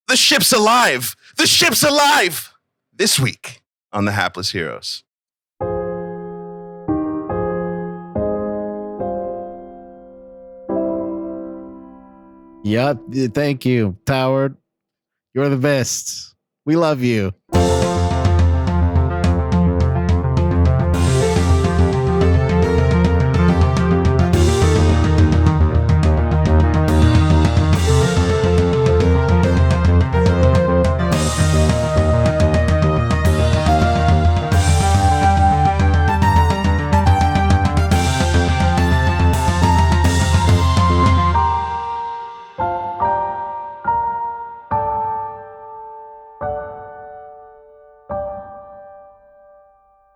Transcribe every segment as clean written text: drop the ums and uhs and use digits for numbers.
The ship's alive! The ship's alive! This week on The Hapless Heroes. Yep. Thank you, Howard. You're the best. We love you.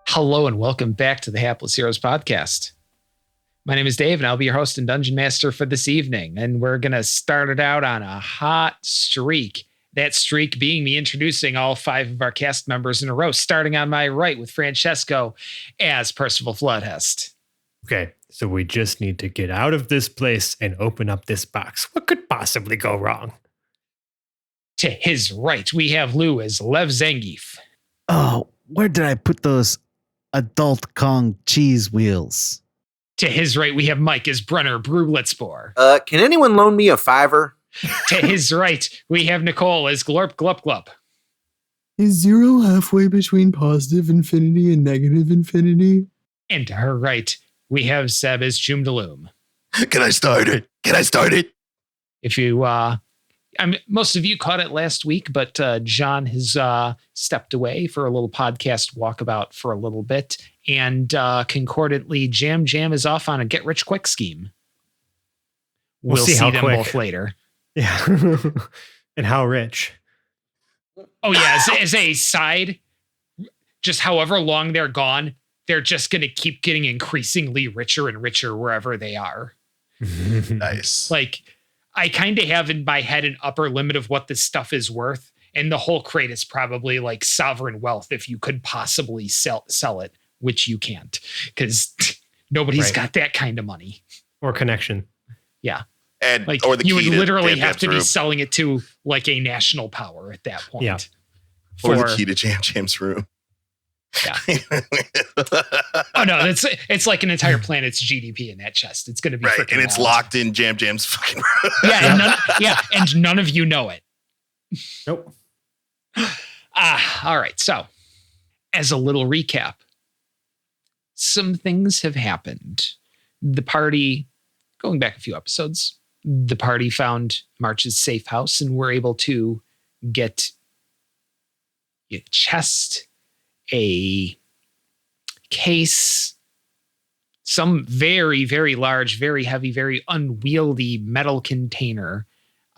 Hello and welcome back to the Hapless Heroes podcast. My name is Dave and I'll be your host and dungeon master for this evening. And we're going to start it out on a hot streak. That streak being me introducing all 5 of our cast members in a row, starting on my right with Francesco as Percival Floodhest. Okay, so we just need to get out of this place and open up this box. What could possibly go wrong? To his right, we have Lou as Lev Zangief. Oh, where did I put those adult Kong cheese wheels? To his right, we have Mike as Brenner Brulitzbohr. Can anyone loan me a $5? To his right, we have Nicole as Glorp Glup Glup. Is 0 halfway between positive infinity and negative infinity? And to her right, we have Seb as Choomdaloom. Can I start it? If you, most of you caught it last week, but John has stepped away for a little podcast walkabout for a little bit. And concordantly, Jam is off on a get-rich-quick scheme. We'll see them quick. Both later. Yeah. And how rich. Oh, yeah. As a side, just however long they're gone, they're just going to keep getting increasingly richer and richer wherever they are. Nice. Like, I kind of have in my head an upper limit of what this stuff is worth. And the whole crate is probably like sovereign wealth if you could possibly sell it, which you can't because nobody's got that kind of money. Or connection. Yeah. And like or the you would literally have to room. be selling it to like a national power at that point. Yeah. Or the key to Jam's room. Yeah. Oh no, it's like an entire planet's GDP in that chest. It's going to be right, and it's wild. locked in Jam's fucking room. And none of you know it. Nope. All right. So, as a little recap, some things have happened. The party, going back a few episodes, the party found March's safe house and were able to get a chest, a case, some very, very large, very heavy, very unwieldy metal container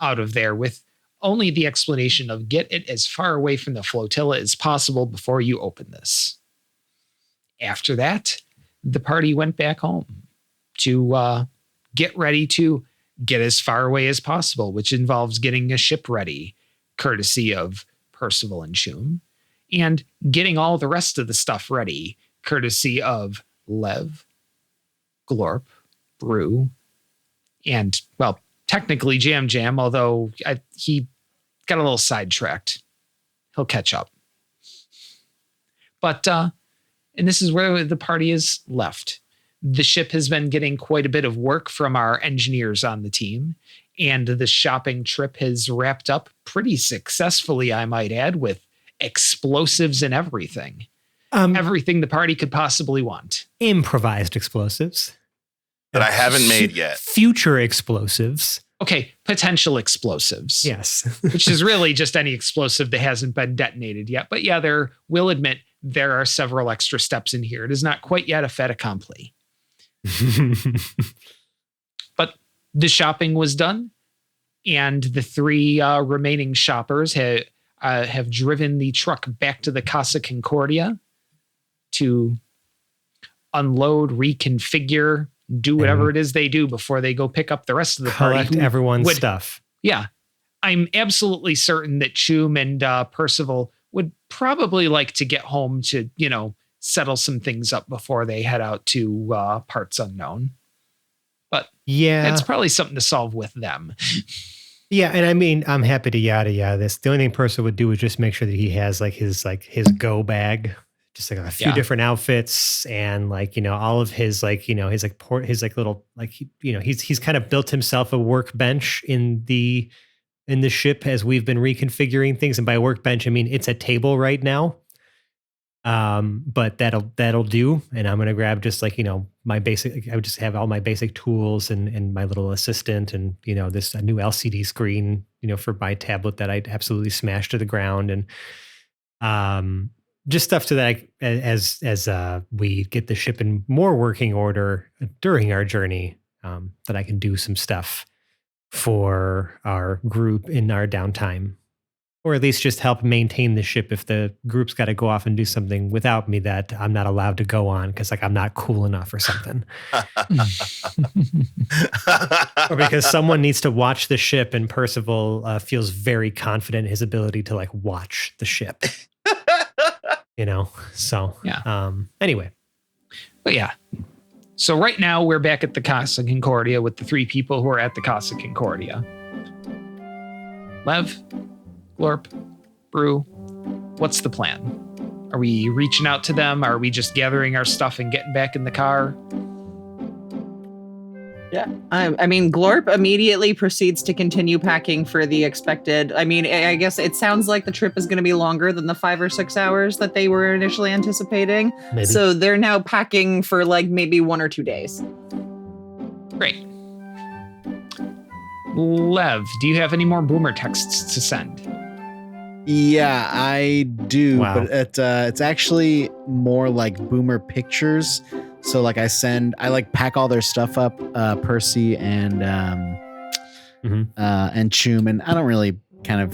out of there with only the explanation of get it as far away from the flotilla as possible before you open this. After that, the party went back home to get ready to get as far away as possible, which involves getting a ship ready, courtesy of Percival and Choom, and getting all the rest of the stuff ready, courtesy of Lev, Glorp, Brew, and, well, technically Jam, although he got a little sidetracked. He'll catch up. But, and this is where the party is left. The ship has been getting quite a bit of work from our engineers on the team, and the shopping trip has wrapped up pretty successfully, I might add, with explosives and everything. Everything the party could possibly want. Improvised explosives. That I haven't made yet. Future explosives. Okay, potential explosives. Yes. Which is really just any explosive that hasn't been detonated yet. But yeah, we'll admit there are several extra steps in here. It is not quite yet a fait accompli. But the shopping was done, and the 3 remaining shoppers have driven the truck back to the Casa Concordia to unload, reconfigure, do whatever it is they do before they go pick up the rest of the party. Collect everyone's stuff. Yeah. I'm absolutely certain that Choom and Percival would probably like to get home to, settle some things up before they head out to Parts Unknown. But yeah, it's probably something to solve with them. Yeah, and I mean, I'm happy to yada yada this. The only thing Percival would do is just make sure that he has his go bag, just like a few different outfits, and all of his his little he's kind of built himself a workbench in the ship as we've been reconfiguring things. And by workbench, I mean it's a table right now. But that'll do. And I'm gonna grab just my basic. I would just have all my basic tools and my little assistant and this a new LCD screen for my tablet that I absolutely smashed to the ground, and just stuff so that as we get the ship in more working order during our journey, that I can do some stuff for our group in our downtime. Or at least just help maintain the ship if the group's got to go off and do something without me that I'm not allowed to go on because I'm not cool enough or something. Or because someone needs to watch the ship and Percival feels very confident in his ability to watch the ship. So Yeah. Anyway. But yeah. So right now we're back at the Casa Concordia with the 3 people who are at the Casa Concordia. Lev, Glorp, Brew, what's the plan? Are we reaching out to them? Are we just gathering our stuff and getting back in the car? Yeah. I mean, Glorp immediately proceeds to continue packing for the expected. I mean, I guess it sounds like the trip is going to be longer than the 5 or 6 hours that they were initially anticipating. Maybe. So they're now packing for maybe 1 or 2 days. Great. Lev, do you have any more boomer texts to send? Yeah, I do, Wow. but it's actually more like boomer pictures. So I pack all their stuff up, Percy and Choom, and I don't really kind of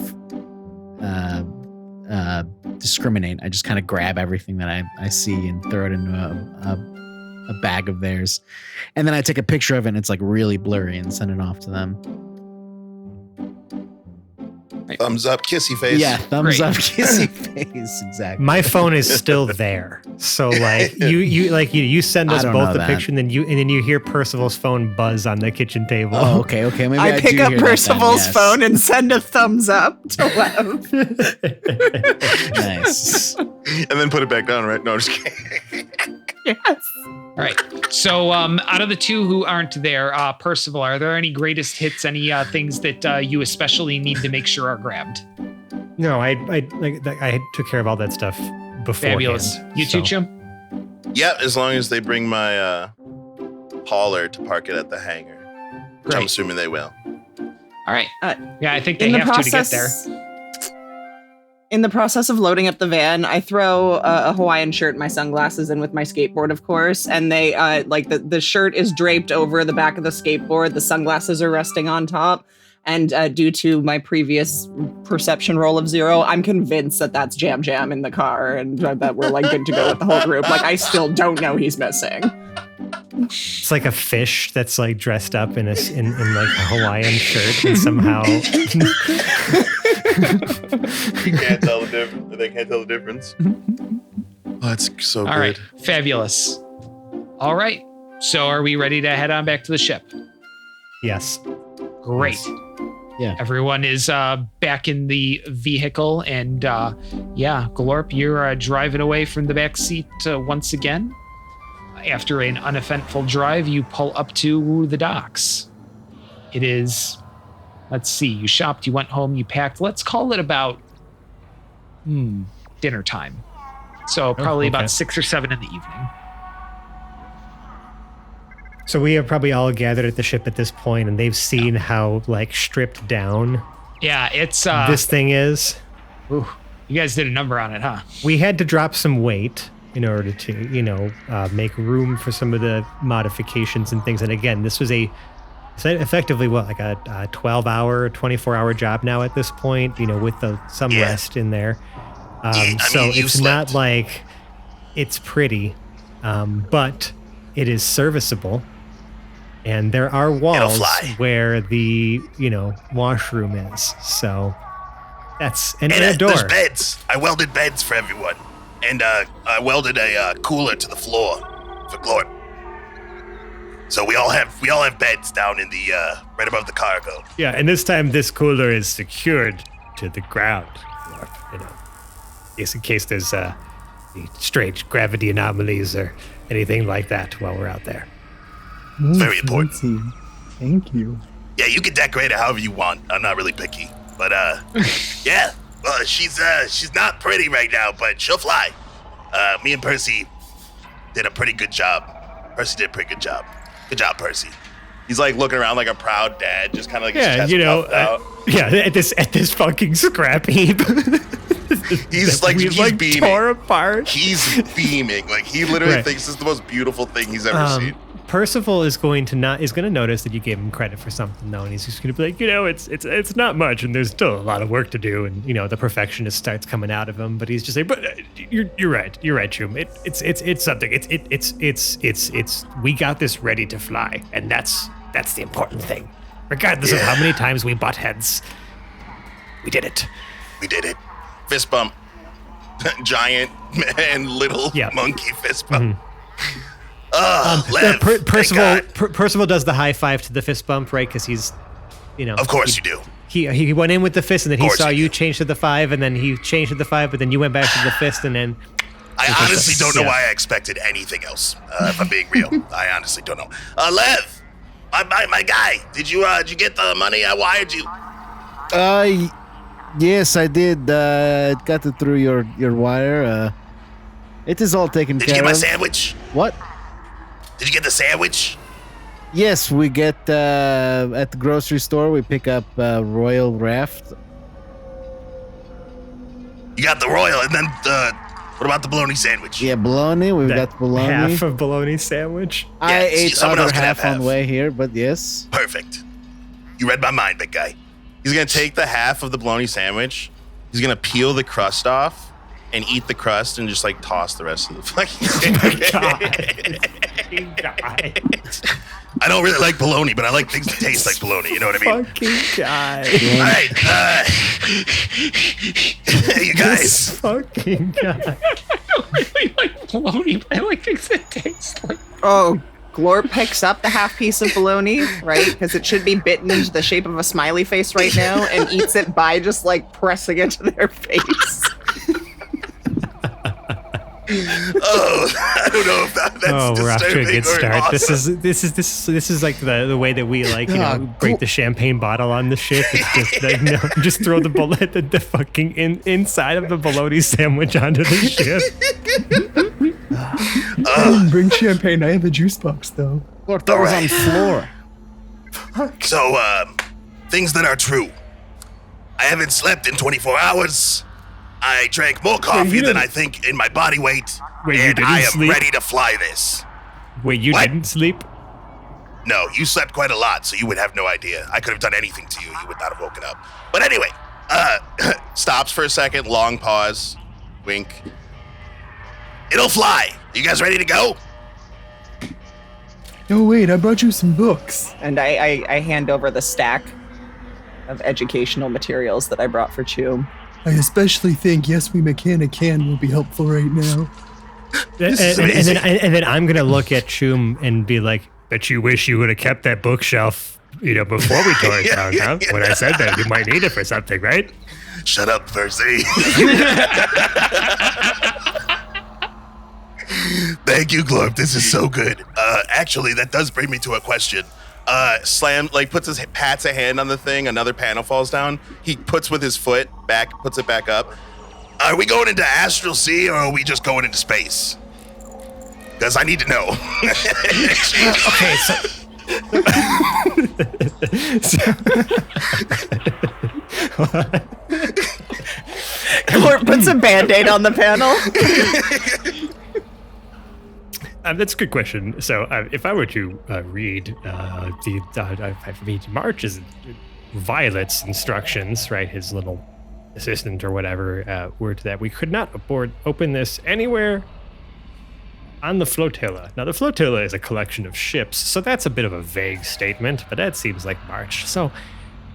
discriminate. I just kind of grab everything that I see and throw it into a bag of theirs, and then I take a picture of it and it's really blurry and send it off to them. Thumbs up, kissy face. Yeah, thumbs Great. up, kissy face, exactly. My phone is still there. So you send us I don't both know the that. picture and then you hear Percival's phone buzz on the kitchen table. Oh, okay. Maybe I pick do up hear that then, Percival's yes. phone and send a thumbs up to Lev. Nice. And then put it back down, right? No, just kidding. Yes. All right. So out of the 2 who aren't there, Percival, are there any greatest hits, any things that you especially need to make sure are grabbed? No, I took care of all that stuff beforehand. Fabulous. You too, Chum? Yeah, as long as they bring my hauler to park it at the hangar. Which I'm Great. assuming they will. All right. Yeah, I think they In the have to get process, there. in the process of loading up the van, I throw a Hawaiian shirt, my sunglasses, and with my skateboard, of course. And they the shirt is draped over the back of the skateboard. The sunglasses are resting on top. And due to my previous perception roll of 0, I'm convinced that that's Jam Jam in the car and that we're good to go with the whole group. I still don't know he's missing. It's like a fish that's dressed up in a Hawaiian shirt and somehow You can't tell the difference. They can't tell the difference. Oh, that's so All good. right. Fabulous. All right. So are we ready to head on back to the ship? yes. Great. Yes. Yeah. Everyone is back in the vehicle, and Glorp, you're driving away from the back seat once again. After an uneventful drive, you pull up to the docks. It is, let's see, you shopped, you went home, you packed. Let's call it about dinner time. So probably okay. about 6 or 7 in the evening. So we have probably all gathered at the ship at this point, and they've seen how stripped down Yeah, it's this thing is. you guys did a number on it, huh? We had to drop some weight in order to, make room for some of the modifications and things. And again, this was effectively a 12-hour, 24-hour job now at this point, with some Yeah. rest in there. So you it's slept. not it's pretty, but it is serviceable. And there are walls fly. where the, washroom is. So that's and And a door. there's beds. I welded beds for everyone. And I welded a cooler to the floor for Glorp. So we all have beds down in the right above the cargo. Yeah, and this time this cooler is secured to the ground. You know, just in case there's strange gravity anomalies or anything like that while we're out there. Very important. Fancy. Thank you. Yeah, you can decorate it however you want. I'm not really picky, but yeah. Well, she's not pretty right now, but she'll fly. Me and Percy did a pretty good job. Percy did a pretty good job. Good job, Percy. He's like looking around like a proud dad, just kind of like his chest puffed out. At this fucking scrap heap. He's like he's beaming. Tore apart. He's beaming. Like he literally Right. thinks this is the most beautiful thing he's ever seen. Percival is going to notice that you gave him credit for something though, and he's just going to be like, it's not much, and there's still a lot of work to do, and the perfectionist starts coming out of him, but he's just like, but you're right, Chum. It's something. It's we got this ready to fly, and that's the important thing, regardless of how many times we butt heads. We did it. We did it. Fist bump. Giant and little monkey fist bump. Lev, Percival does the high five to the fist bump, right? Because he's, Of course you do. He went in with the fist, and then he saw you change to the 5, and then he changed to the 5, but then you went back to the fist, and then. I honestly don't know why I expected anything else. If I'm being real, I honestly don't know. Lev, my guy, did you get the money I wired you? Yes, I did. Got it through your wire. It is all taken care of. Did you get my sandwich? What? Did you get the sandwich? Yes, we get at the grocery store. We pick up Royal Raft. You got the Royal, and then what about the bologna sandwich? Yeah, bologna. We've got bologna. Half of bologna sandwich. I ate someone other else can have half on half. the way here, but yes. Perfect. You read my mind, big guy. He's gonna take the half of the bologna sandwich. He's gonna peel the crust off and eat the crust and just like toss the rest of the fucking sandwich. God. I don't really like bologna, but I like things that taste like bologna. You know what I mean? Fucking guy. All right, you guys. This fucking guy. I don't really like bologna, but I like things that taste like. Oh, Glor picks up the half piece of bologna, right? Because it should be bitten into the shape of a smiley face right now, and eats it by just like pressing it to their face. I don't know if that's we're off to a disturbing good or start. awesome. This is like the way that we like break the champagne bottle on the ship. It's just like just throw the bullet the fucking inside of the bologna sandwich onto the ship. I didn't bring champagne. I have a juice box though. What that was on floor? So, things that are true. I haven't slept in 24 hours. I drank more coffee than I think in my body weight. Wait, you and didn't I am sleep? ready to fly this. Wait, you What? didn't sleep? No, you slept quite a lot, so you would have no idea. I could have done anything to you. You would not have woken up. But anyway, stops for a second, long pause, wink. It'll fly. You guys ready to go? Oh wait, I brought you some books. And I hand over the stack of educational materials that I brought for Chum. I especially think Yes We Mechanic Can will be helpful right now. And then I'm gonna look at Chum and be like, "Bet you wish you would have kept that bookshelf, before we tore it down, huh? When I said that you might need it for something, right?" Shut up, Percy. Thank you, Glorp. This is so good. Actually, that does bring me to a question. Slam, pats a hand on the thing. Another panel falls down. He puts with his foot puts it back up. Are we going into Astral Sea or are we just going into space? Because I need to know. Okay, Glor puts a band-aid on the panel. That's a good question. So, if I were to read March's Violet's instructions, right, his little assistant or whatever, were to that we could not open this anywhere on the flotilla. Now, the flotilla is a collection of ships, so that's a bit of a vague statement, but that seems like March. So,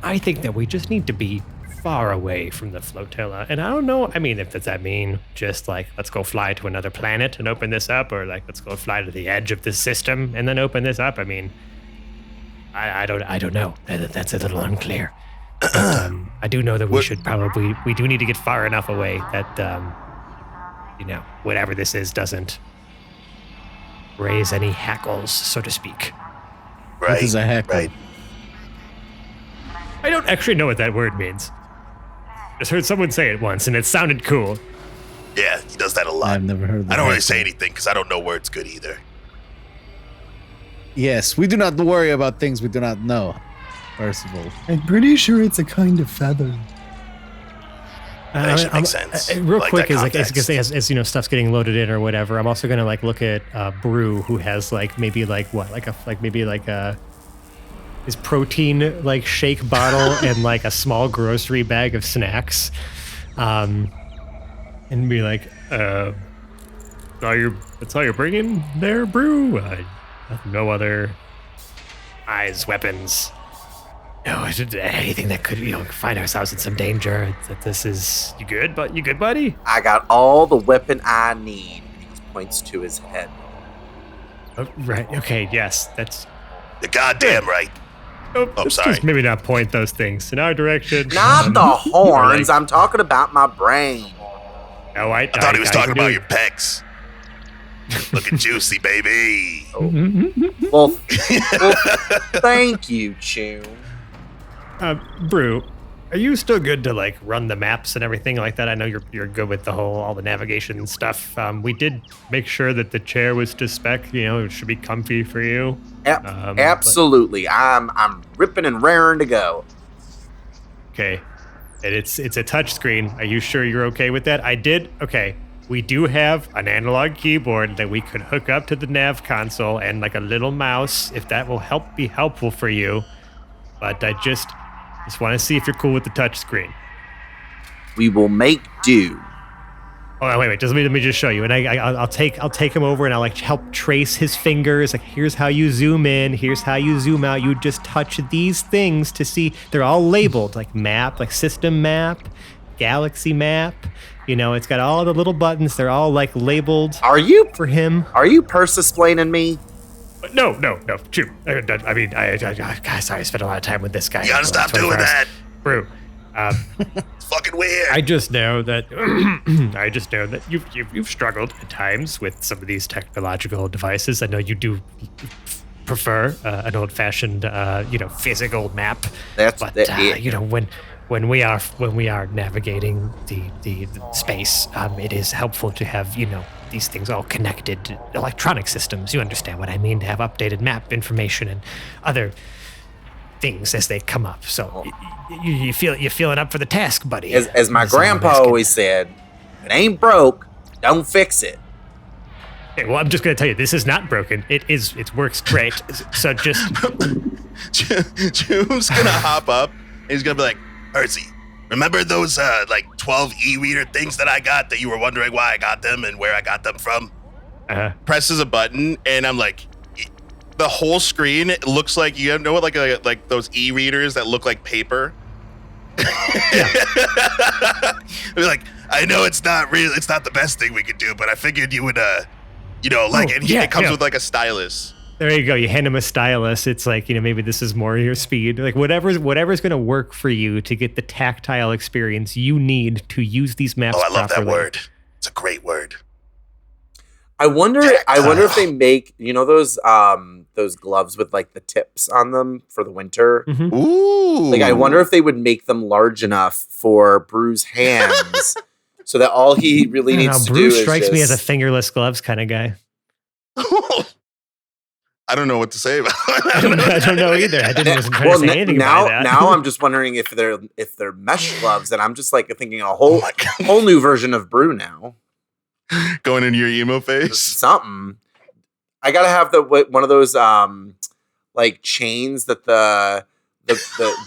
I think that we just need to be far away from the flotilla. And I don't know, I mean, if does that mean just like, let's go fly to another planet and open this up, or like, let's go fly to the edge of this system and then open this up? I mean, I don't know. That's a little unclear. But, I do know that we do need to get far enough away that, whatever this is doesn't raise any hackles, so to speak. Right. What is a hackle? Right. I don't actually know what that word means. Just heard someone say it once, and it sounded cool. Yeah, he does that a lot. I've never heard of that. I don't really say anything because I don't know words good either. Yes, we do not worry about things we do not know, first of all. I'm pretty sure it's a kind of feather. That actually makes sense. Real Like quick, that as context. as stuff's getting loaded in or whatever, I'm also gonna like look at Brew, who has his protein like shake bottle and like a small grocery bag of snacks, and be like, that's all you're bringing there, Brew? No other weapons. No, anything that could, find ourselves in some danger. That this is you good, buddy? I got all the weapon I need. And he points to his head. Oh, right. Okay. Yes. That's. You're goddamn right. Oh, sorry. Just maybe not point those things in our direction. Not the horns. I'm talking about my brain. No, I thought he was talking about do. your pecs. Looking juicy, baby. Well, thank you, Chune. Brew, are you still good to like run the maps and everything like that? I know you're good with all the navigation stuff. We did make sure that the chair was to spec. It should be comfy for you. Absolutely, I'm ripping and raring to go. Okay, and it's a touch screen. Are you sure you're okay with that? Okay. We do have an analog keyboard that we could hook up to the nav console and like a little mouse, if that will be helpful for you. But I just want to see if you're cool with the touch screen. We will make do. Oh wait! Just let me just show you, and I'll take him over and I'll like help trace his fingers. Like, here's how you zoom in, here's how you zoom out. You just touch these things to see. They're all labeled like map, like system map, galaxy map. It's got all the little buttons. They're all like labeled. Are you for him? Are you purse-explaining me? No. Shoot. I mean, sorry, I spent a lot of time with this guy. You gotta stop doing that. Brew. It's fucking weird. I just know that you've struggled at times with some of these technological devices. I know you do prefer an old-fashioned, physical map. When we are navigating the space, it is helpful to have these things all connected electronic systems. You understand what I mean? To have updated map information and other things as they come up. So you're feeling up for the task, buddy. As my grandpa always said, if it ain't broke, don't fix it. Okay, well, I'm just gonna tell you, this is not broken. It works great. So just June's gonna hop up and he's gonna be like, Percy, remember those 12 e-reader things that I got that you were wondering why I got them and where I got them from? Presses a button and I'm like, the whole screen, it looks like, you know what, like those e-readers that look like paper? Yeah. Like, I know it's not the best thing we could do, but I figured you would, it comes with like a stylus. There you go. You hand him a stylus. It's like, maybe this is more your speed. Like whatever's going to work for you to get the tactile experience you need to use these maps properly. Oh, I love that word. It's a great word. I wonder if they make, those gloves with like the tips on them for the winter. Mm-hmm. Ooh. Like, I wonder if they would make them large enough for Brew's hands so that all he really needs to do is strikes me as a fingerless gloves kind of guy. I don't know what to say about it. I don't know either. I wasn't trying to say anything about that. Now I'm just wondering if they're mesh gloves, and I'm just like thinking a whole new version of Brew now. Going into your emo face? Something. I gotta have one of those like chains that the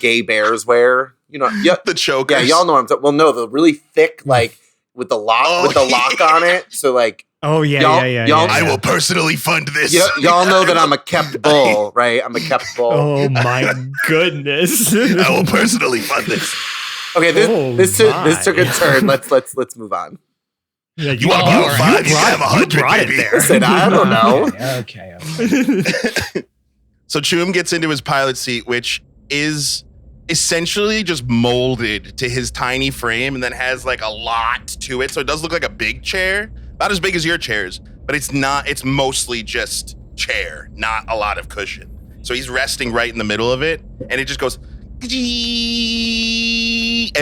gay bears wear. The chokers. Yeah, y'all know what I'm talking. Well, no, the really thick, like with the lock lock on it. So like. Oh yeah. I will personally fund this. Y'all know that I'm a kept bull, right? I'm a kept bull. Oh my goodness! I will personally fund this. Okay, this took a turn. Let's move on. Yeah, You want to borrow 5? You can have 100, baby. Listen, I don't know. Okay. So Choom gets into his pilot seat, which is essentially just molded to his tiny frame and then has like a lot to it. So it does look like a big chair, not as big as your chairs, but it's not, it's mostly just chair, not a lot of cushion. So he's resting right in the middle of it and it just goes as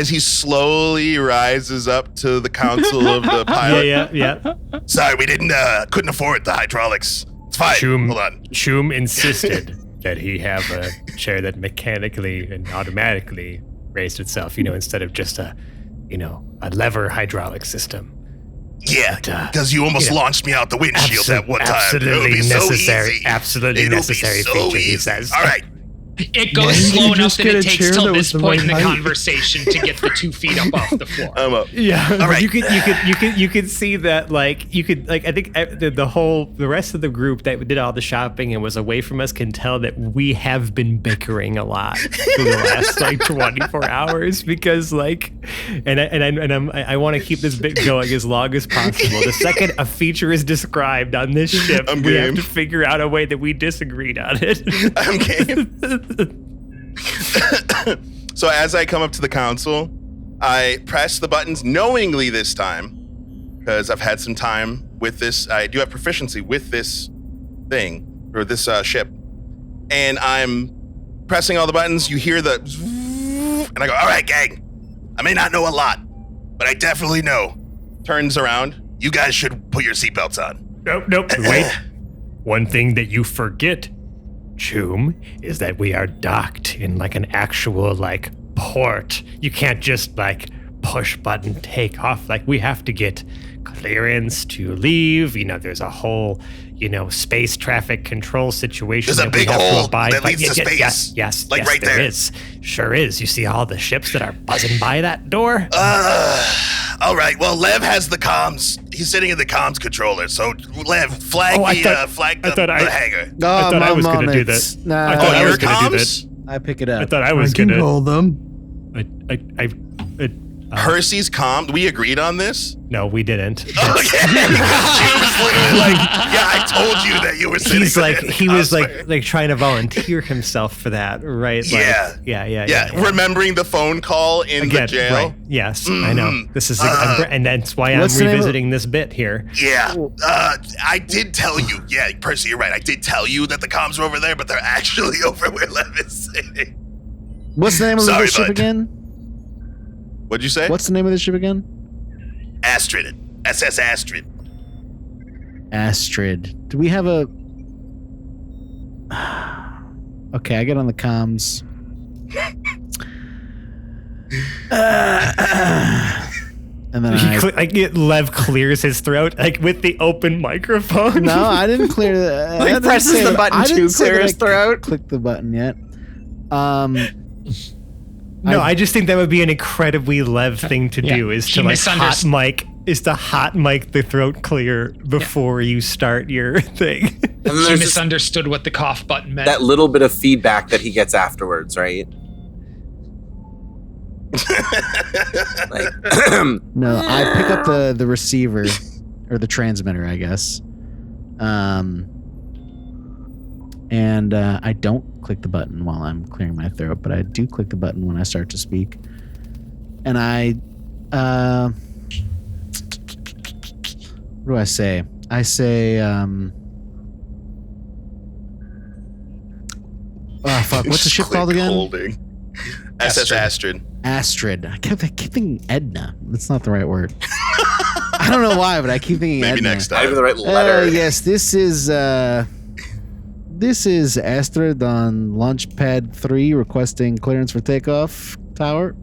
he slowly rises up to the council of the pilot. Yeah. Sorry, we couldn't afford the hydraulics. It's fine. Hold on. Choom insisted that he have a chair that mechanically and automatically raised itself, instead of just a lever hydraulic system. Yeah, because you almost launched me out the windshield at one time. Absolutely necessary. So absolutely necessary feature, he says. All right. It goes slow enough that it takes till this point in the conversation to get the 2 feet up off the floor. I'm up. Yeah. All right. You could see that I think the rest of the group that did all the shopping and was away from us can tell that we have been bickering a lot for the last 24 hours because I want to keep this bit going as long as possible. The second a feature is described on this ship, we have to figure out a way that we disagreed on it. I'm game. So as I come up to the council, I press the buttons knowingly this time because I've had some time with this. I do have proficiency with this thing or this ship, and I'm pressing all the buttons. You hear the and I go, all right, gang, I may not know a lot, but I definitely know. Turns around. You guys should put your seatbelts on. Nope. Wait. One thing that you forget, Choom, is that we are docked in an actual port. You can't just push button take off. We have to get clearance to leave. There's a whole space traffic control situation. There's a big hole that leads to space. Yes, right there. Is. Sure is. You see all the ships that are buzzing by that door? All right. Well, Lev has the comms. He's sitting in the comms controller. So, Lev, flag the hangar. I thought I was going to do that. Nah, I thought I your was going to do comms? that. I pick it up. I thought I was I can going to. call them. Percy's comm. We agreed on this. No, we didn't. Okay. She was literally yeah, I told you that you were sitting. He was trying to volunteer himself for that, right? Yeah. Remembering the phone call in the jail. Right. Yes, I know. This is, and that's why I'm revisiting this bit here. Yeah, I did tell you. Yeah, Percy, you're right. I did tell you that the comms were over there, but they're actually over where Lev is sitting. What's the name of the ship again? What'd you say? What's the name of the ship again? Astrid. SS Astrid. Astrid. Do we have a... Okay, I get on the comms. And then Lev clears his throat with the open microphone. No, I didn't clear that. Presses the button to clear his throat. Click the button yet. No, I just think that would be an incredibly Lev thing to do is to hot mic the throat clear before you start your thing. And he misunderstood what the cough button meant. That little bit of feedback that he gets afterwards, right? No, I pick up the receiver or the transmitter, I guess. And I don't click the button while I'm clearing my throat, but I do click the button when I start to speak. And what do I say? I say, oh fuck, what's the ship called again? Holding. SS Astrid. Astrid. I keep thinking Edna. That's not the right word. I don't know why, but I keep thinking Maybe Edna. next time. Not even the right letter. Yes, this is Astrid on launch pad 3 requesting clearance for takeoff. Tower.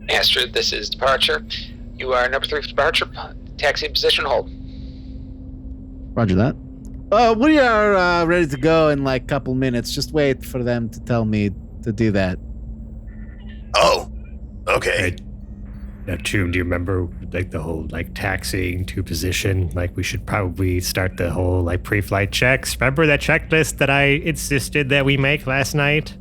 Astrid, this is departure. You are number 3 for departure. Taxi in position, hold. Roger that. We are ready to go in a couple minutes. Just wait for them to tell me to do that. Oh, okay. Now, Choom, do you remember the whole taxiing to position? We should probably start the whole pre-flight checks. Remember that checklist that I insisted that we make last night?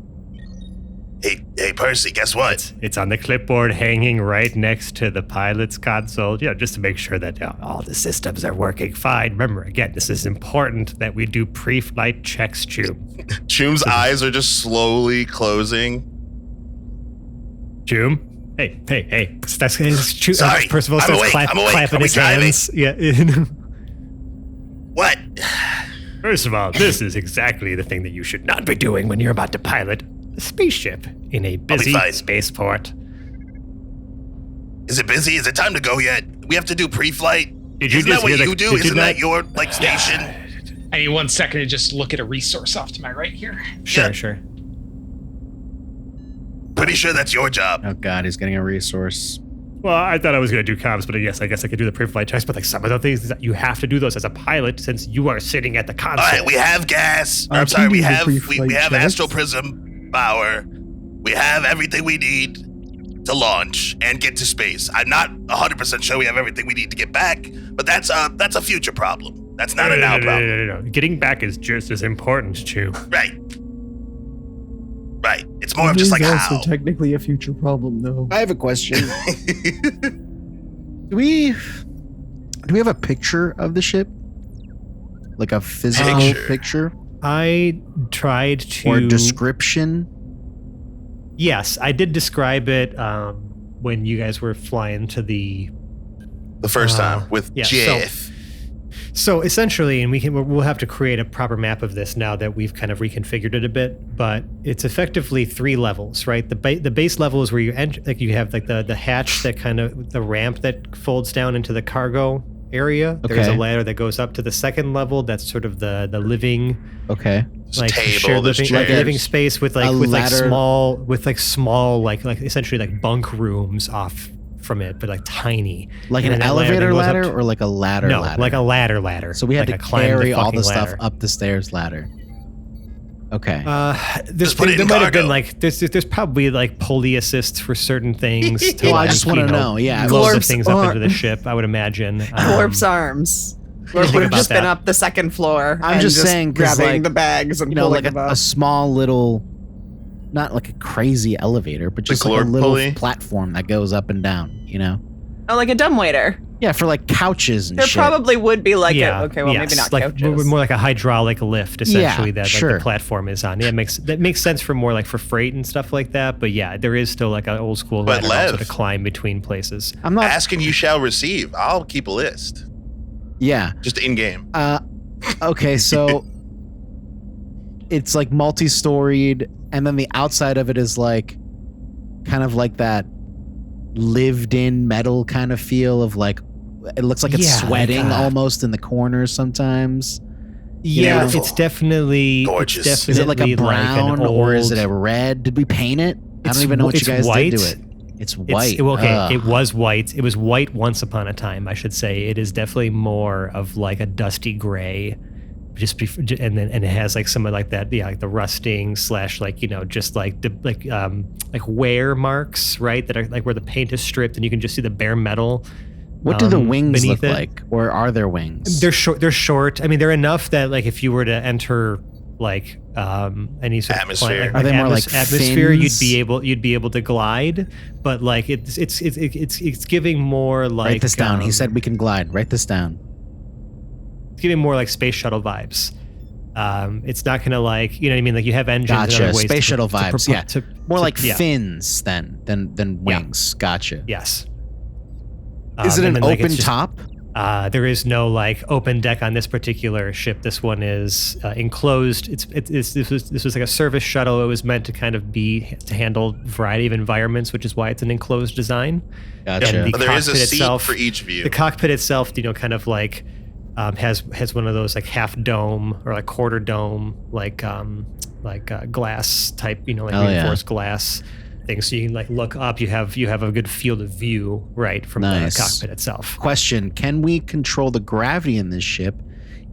Hey, Percy, guess what? It's on the clipboard hanging right next to the pilot's console, just to make sure that all the systems are working fine. Remember, again, this is important that we do pre-flight checks, Choom. Choom's eyes are just slowly closing. Choom? Hey. That's Choom. Sorry, Percival I'm starts awake. clapping his hands. Yeah. What? First of all, this is exactly the thing that you should not be doing when you're about to pilot a spaceship in a busy spaceport. Is it busy? Is it time to go yet? We have to do pre-flight. Isn't that what you do? Isn't that your station? I need 1 second to just look at a resource off to my right here. Sure. Pretty sure that's your job. Oh God, he's getting a resource. Well, I thought I was going to do comms, but yes, I guess I could do the pre-flight checks. But like some of the things that you have to do those as a pilot, since you are sitting at the console. All right, we have gas. I'm sorry, we have Astral Prism power. We have everything we need to launch and get to space. I'm not 100% sure we have everything we need to get back, but that's a future problem. That's not a now problem. No. Getting back is just as important, Chew. Right. It's more of just like how. Also technically a future problem, though. I have a question. Do we have a picture of the ship? Like a physical picture? I tried to... Or description? Yes, I did describe it when you guys were flying to the first time with Jeff. So essentially, and we'll have to create a proper map of this now that we've kind of reconfigured it a bit, but it's effectively 3 levels, right? The base level is where you enter, like you have like the hatch that kind of, the ramp that folds down into the cargo area. Okay. There's a ladder that goes up to the second level. That's sort of the living, like table, shared living space with small essentially like bunk rooms off from it, but like tiny. Like an elevator ladder or like a ladder no, ladder? like a ladder. So we had to carry all the stuff ladder. up the stairs ladder. Okay. There might have been like there's probably like pulley assists for certain things. To I just want to know. Yeah, load the things up into the ship. I would imagine. Glorp's arms. Glorp would have just been up the second floor. I'm just saying, grabbing the bags and pulling like them up. a small little, not like a crazy elevator, but just like a little platform that goes up and down. Oh, like a dumbwaiter. Yeah, for like couches and There shit. probably would be like maybe not like couches. more like a hydraulic lift, essentially. That sure. like the platform is on. Yeah, that makes sense for more like for freight and stuff like that. But yeah, there is still like an old school ladder also to climb between places. I'm not asking, you shall receive. I'll keep a list. Yeah, just in game. Okay, so it's like multi-storied, and then the outside of it is like kind of like that lived-in metal kind of feel of like it looks like it's sweating almost in the corners sometimes. Yeah, it's definitely gorgeous. Is it like a brown or is it a red? Did we paint it? I don't even know what you guys did to it. It's white. It was white. It was white once upon a time, I should say. It is definitely more of like a dusty gray. And it has like some of like that, like the rusting / like just like the like wear marks, right? That are like where the paint is stripped and you can just see the bare metal. What do the wings look like, or are there wings? They're short. They're short. I mean, they're enough that like if you were to enter like any sort atmosphere, of are they more like atmosphere, fins? you'd be able to glide, but like it's giving more like. Write this down. He said we can glide. Write this down. It's giving more like space shuttle vibes. It's not gonna like what I mean. Like you have engines. Gotcha. And other ways Space shuttle vibes. More like yeah. fins than wings. Yeah. Gotcha. Yes. Is it an open top? There is no like open deck on this particular ship. This one is enclosed. This was like a service shuttle. It was meant to kind of to handle a variety of environments, which is why it's an enclosed design. Gotcha. And there is a seat for each view. The cockpit itself, kind of like has one of those like half dome or like quarter dome like glass type, like reinforced glass thing. So you can like look up. You have a good field of view right from the cockpit itself. Question: can we control the gravity in this ship,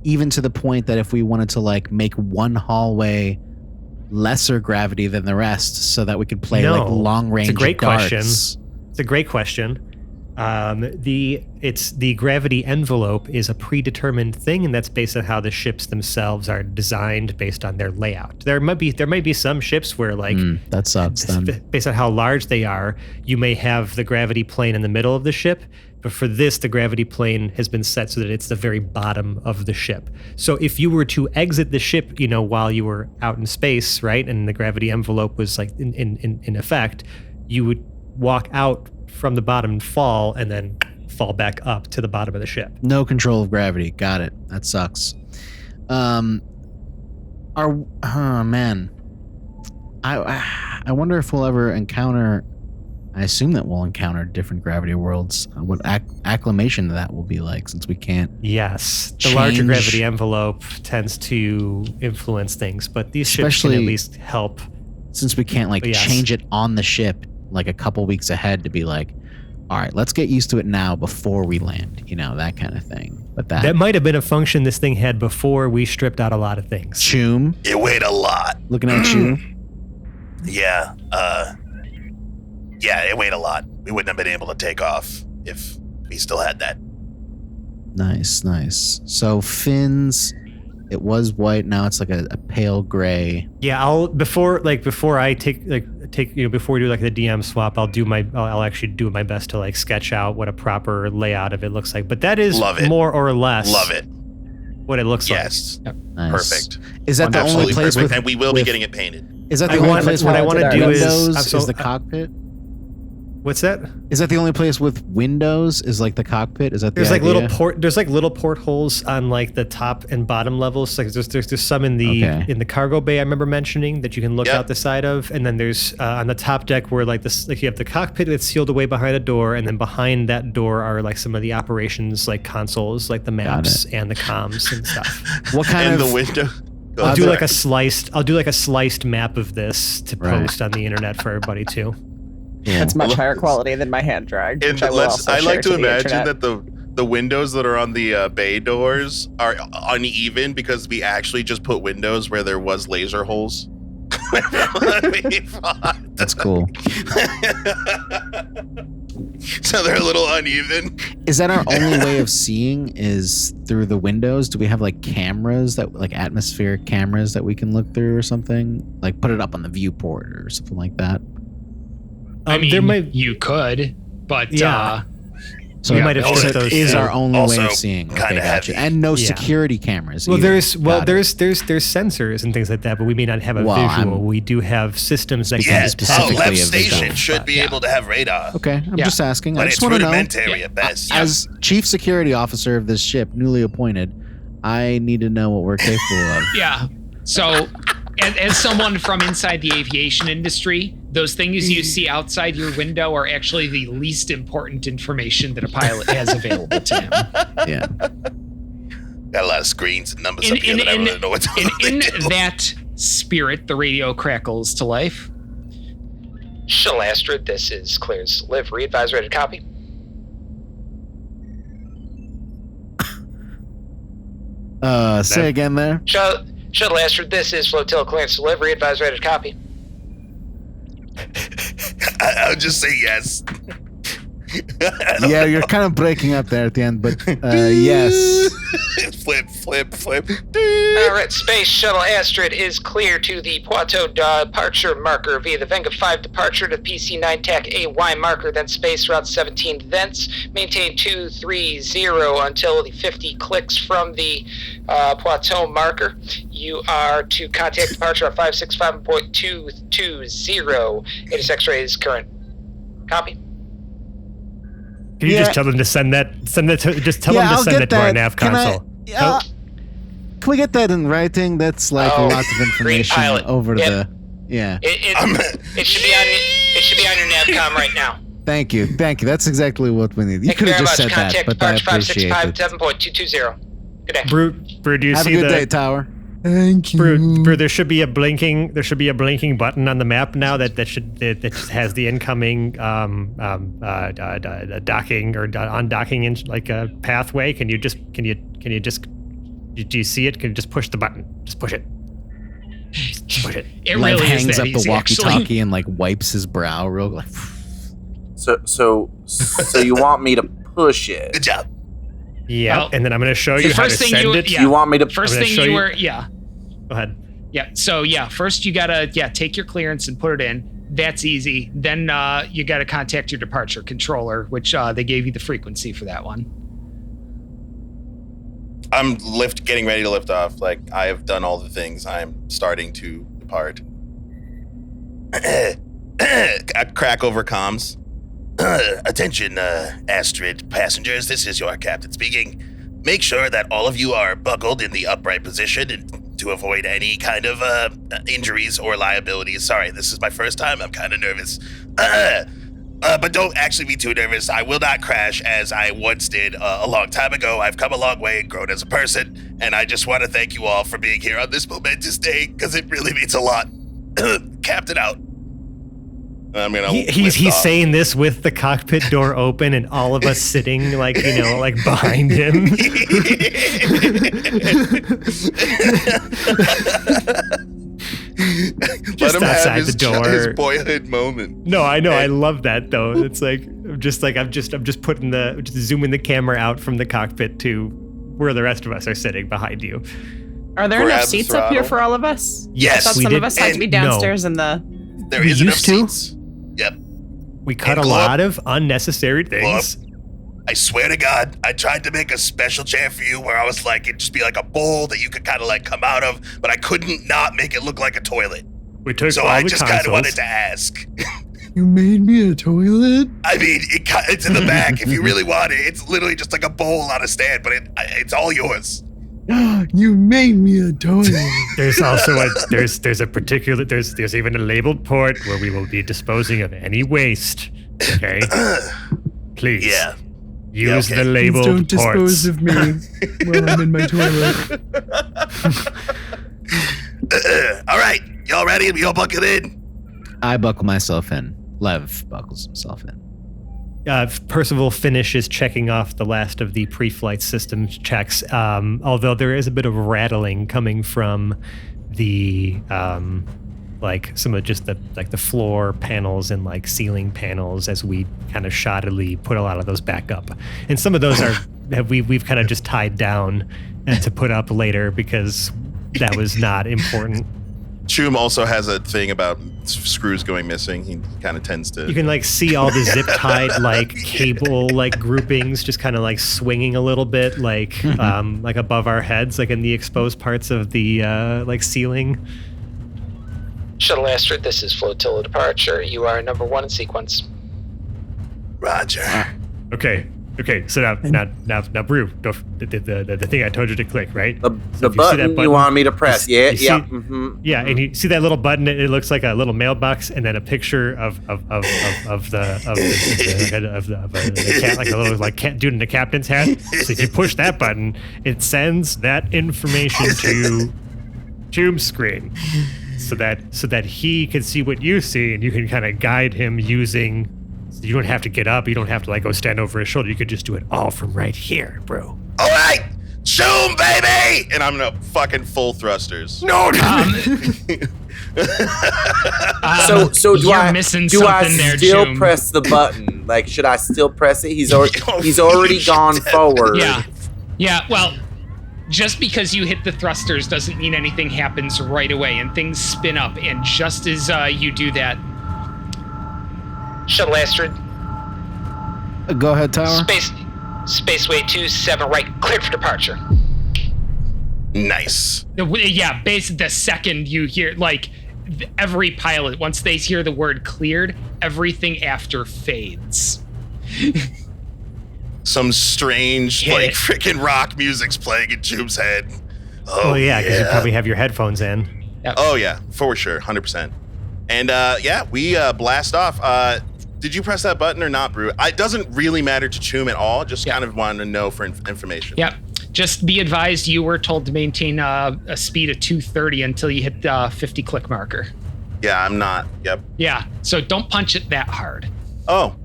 even to the point that if we wanted to like make one hallway lesser gravity than the rest, so that we could play like long range? It's a great darts? question. It's a great question. The gravity envelope is a predetermined thing, and that's based on how the ships themselves are designed based on their layout. There might be some ships where like that sucks then. Based on how large they are, you may have the gravity plane in the middle of the ship. But for this, the gravity plane has been set so that it's the very bottom of the ship. So if you were to exit the ship, while you were out in space, right, and the gravity envelope was like in effect, you would walk out from the bottom and fall, and then fall back up to the bottom of the ship. No control of gravity. Got it. That sucks. Man. I wonder if we'll ever encounter. I assume that we'll encounter different gravity worlds. What acclimation to that will be like, since we can't. Yes, the larger gravity envelope tends to influence things, but these ships can at least help. Since we can't change it on the ship like a couple weeks ahead to be like, all right, let's get used to it now before we land, that kind of thing. But that might have been a function this thing had before we stripped out a lot of things. Choom. It weighed a lot. Looking at you. Yeah. Yeah, it weighed a lot. We wouldn't have been able to take off if we still had that. Nice. So fins, it was white. Now it's like a pale gray. Yeah, before we do the DM swap, I'll actually do my best to sketch out what a proper layout of it looks like. But that is more or less what it looks like. Yes. Yep. Nice. Perfect. Is that the only place and we will be getting it painted. Is that the only place what I want to do is the cockpit? What's that? Is that the only place with windows? Is like the cockpit? Is that there's the idea? There's little portholes on the top and bottom levels. Like there's some in the cargo bay I remember mentioning that you can look out the side of, and then there's on the top deck where you have the cockpit that's sealed away behind a door, and then behind that door are some of the operations consoles, the maps and the comms and stuff. What kind and of the window? I'll do a sliced map of this to post on the internet for everybody too. Yeah. That's much higher quality than my hand drag. And I like to imagine that the windows that are on the bay doors are uneven because we actually just put windows where there was laser holes. That's cool. So they're a little uneven. Is that our only way of seeing is through the windows? Do we have cameras atmospheric cameras that we can look through or something? Put it up on the viewport or something like that? You could, but so we might have those is our only way of seeing. Okay, gotcha. And no security cameras. Well, either. there's sensors and things like that, but we may not have a visual. We do have systems that can specifically. Left station should be able to have radar. Okay, I'm just asking. But I just it's want to know. rudimentary at best. As chief security officer of this ship, newly appointed, I need to know what we're capable of. Yeah. So, as someone from inside the aviation industry, those things you see outside your window are actually the least important information that a pilot has available to him. Yeah. Got a lot of screens and numbers up here that I don't really know what's on. In that spirit, the radio crackles to life. Shuttle Astrid, this is Claire's delivery. Advisor ready to copy. Say again there. Shuttle Astrid, this is Flotilla Clearance Delivery. Advisor ready to copy. I'll just say yes. Yeah, you're kind of breaking up there at the end, but yes. Flip. All right, Space Shuttle Astrid is clear to the Poitou departure marker via the Venga 5 departure to PC9 TAC AY marker, then space route 17, thence maintain 230 until the 50 clicks from the Poitou marker. You are to contact departure at 565.220. ATIS X-rays current. Copy. Can you just tell them to send that? Just tell them to send it to our nav console. Can we get that in writing? That's lots of information over the. Yeah. It should be on. It should be on your navcom right now. Thank you. That's exactly what we need. You could have just said that, but I appreciate it. 7.220. Good day. Brew, do you have see a good day, Tower? Thank you. Brew, there should be a blinking button on the map now that has the incoming docking or undocking pathway. Can you just do you see it? Can you just push the button? Just push it. Just push it. It Lev really hangs is that up the easy, walkie-talkie actually. and wipes his brow real So you want me to push it? Good job. Yeah, Well, and then I'm going to show the you how to first thing send you- it. yeah. You want me to? First I'm gonna thing show you you- were, yeah. Go ahead. Yeah. So yeah, first you gotta take your clearance and put it in. That's easy. Then you gotta contact your departure controller, which they gave you the frequency for that one. I'm getting ready to lift off. Like, I have done all the things. I'm starting to depart. I crack over comms. Attention, Astrid passengers. This is your captain speaking. Make sure that all of you are buckled in the upright position and to avoid any kind of injuries or liabilities. Sorry, this is my first time. I'm kind of nervous. But don't actually be too nervous. I will not crash as I once did a long time ago. I've come a long way and grown as a person, and I just want to thank you all for being here on this momentous day, because it really means a lot. Captain out. I'm gonna He's saying this with the cockpit door open and all of us sitting like behind him. Just Let him outside have his, the door. his boyhood moment. No, I know. I love that though. It's like I'm just zooming the camera out from the cockpit to where the rest of us are sitting behind you. Are there Grab enough the seats up here throttle. for all of us? Yes, I thought we some did. of us had to be And downstairs in the. There We is enough used to. seats. Yep. We cut And a go up. lot of unnecessary things. I swear to God, I tried to make a special chair for you where I was like, it'd just be like a bowl that you could kind of like come out of, but I couldn't not make it look like a toilet. We took So all I the just kind of consoles. wanted to ask. You made me a toilet? I mean, it's in the back if you really want it. It's literally just like a bowl on a stand, but it's all yours. You made me a toilet. There's also there's even a labeled port where we will be disposing of any waste. Okay, please. Yeah. Use okay. the Please labeled don't ports. dispose of me while I'm in my toilet. All right, y'all ready? We all buckled in? I buckle myself in. Lev buckles himself in. Percival finishes checking off the last of the pre-flight systems checks, although there is a bit of rattling coming from the like some of just the floor panels and like ceiling panels as we kind of shoddily put a lot of those back up, and some of those we've kind of just tied down to put up later because that was not important. Choom also has a thing about screws going missing. He kind of tends to. You can like see all the zip tied like cable like groupings just kind of like swinging a little bit like above our heads, like in the exposed parts of the like ceiling. Shuttle Astrid, this is Flotilla Departure. You are number 1 in sequence. Roger. Okay. So now, Brew, the thing I told you to click, right? The So if you see button that you want me to press? you Yeah, see- yeah. Mm-hmm. Yeah, and you see that little button? It looks like a little mailbox, and then a picture of the cat, like a little like cat dude in the captain's hat. So if you push that button, it sends that information to Choom's screen, so that he can see what you see, and you can kind of guide him using. You don't have to get up. You don't have to like go stand over his shoulder. You could just do it all from right here, bro. All right, Choom, baby! And I'm gonna fucking full thrusters. No. So do you're I missing do I something there, still Choom. press the button? Like, should I still press it? He's already You gone should forward. Yeah. Well, just because you hit the thrusters doesn't mean anything happens right away, and things spin up. And just as you do that, Shuttle Astrid, Go ahead, Tower. Spaceway 27 right, cleared for departure. Nice. yeah, basically the second you hear like every pilot, once they hear the word cleared, everything after fades. Some strange, Hit like, it. freaking rock music's playing in Choom's head. Oh yeah, because you probably have your headphones in. Oh, yeah, for sure, 100%. And, we blast off. Did you press that button or not, Brew? It doesn't really matter to Choom at all. Just kind of wanted to know for information. Yep. Just be advised, you were told to maintain a speed of 230 until you hit the 50 click marker. Yeah, I'm not. Yep. Yeah, so don't punch it that hard. Oh.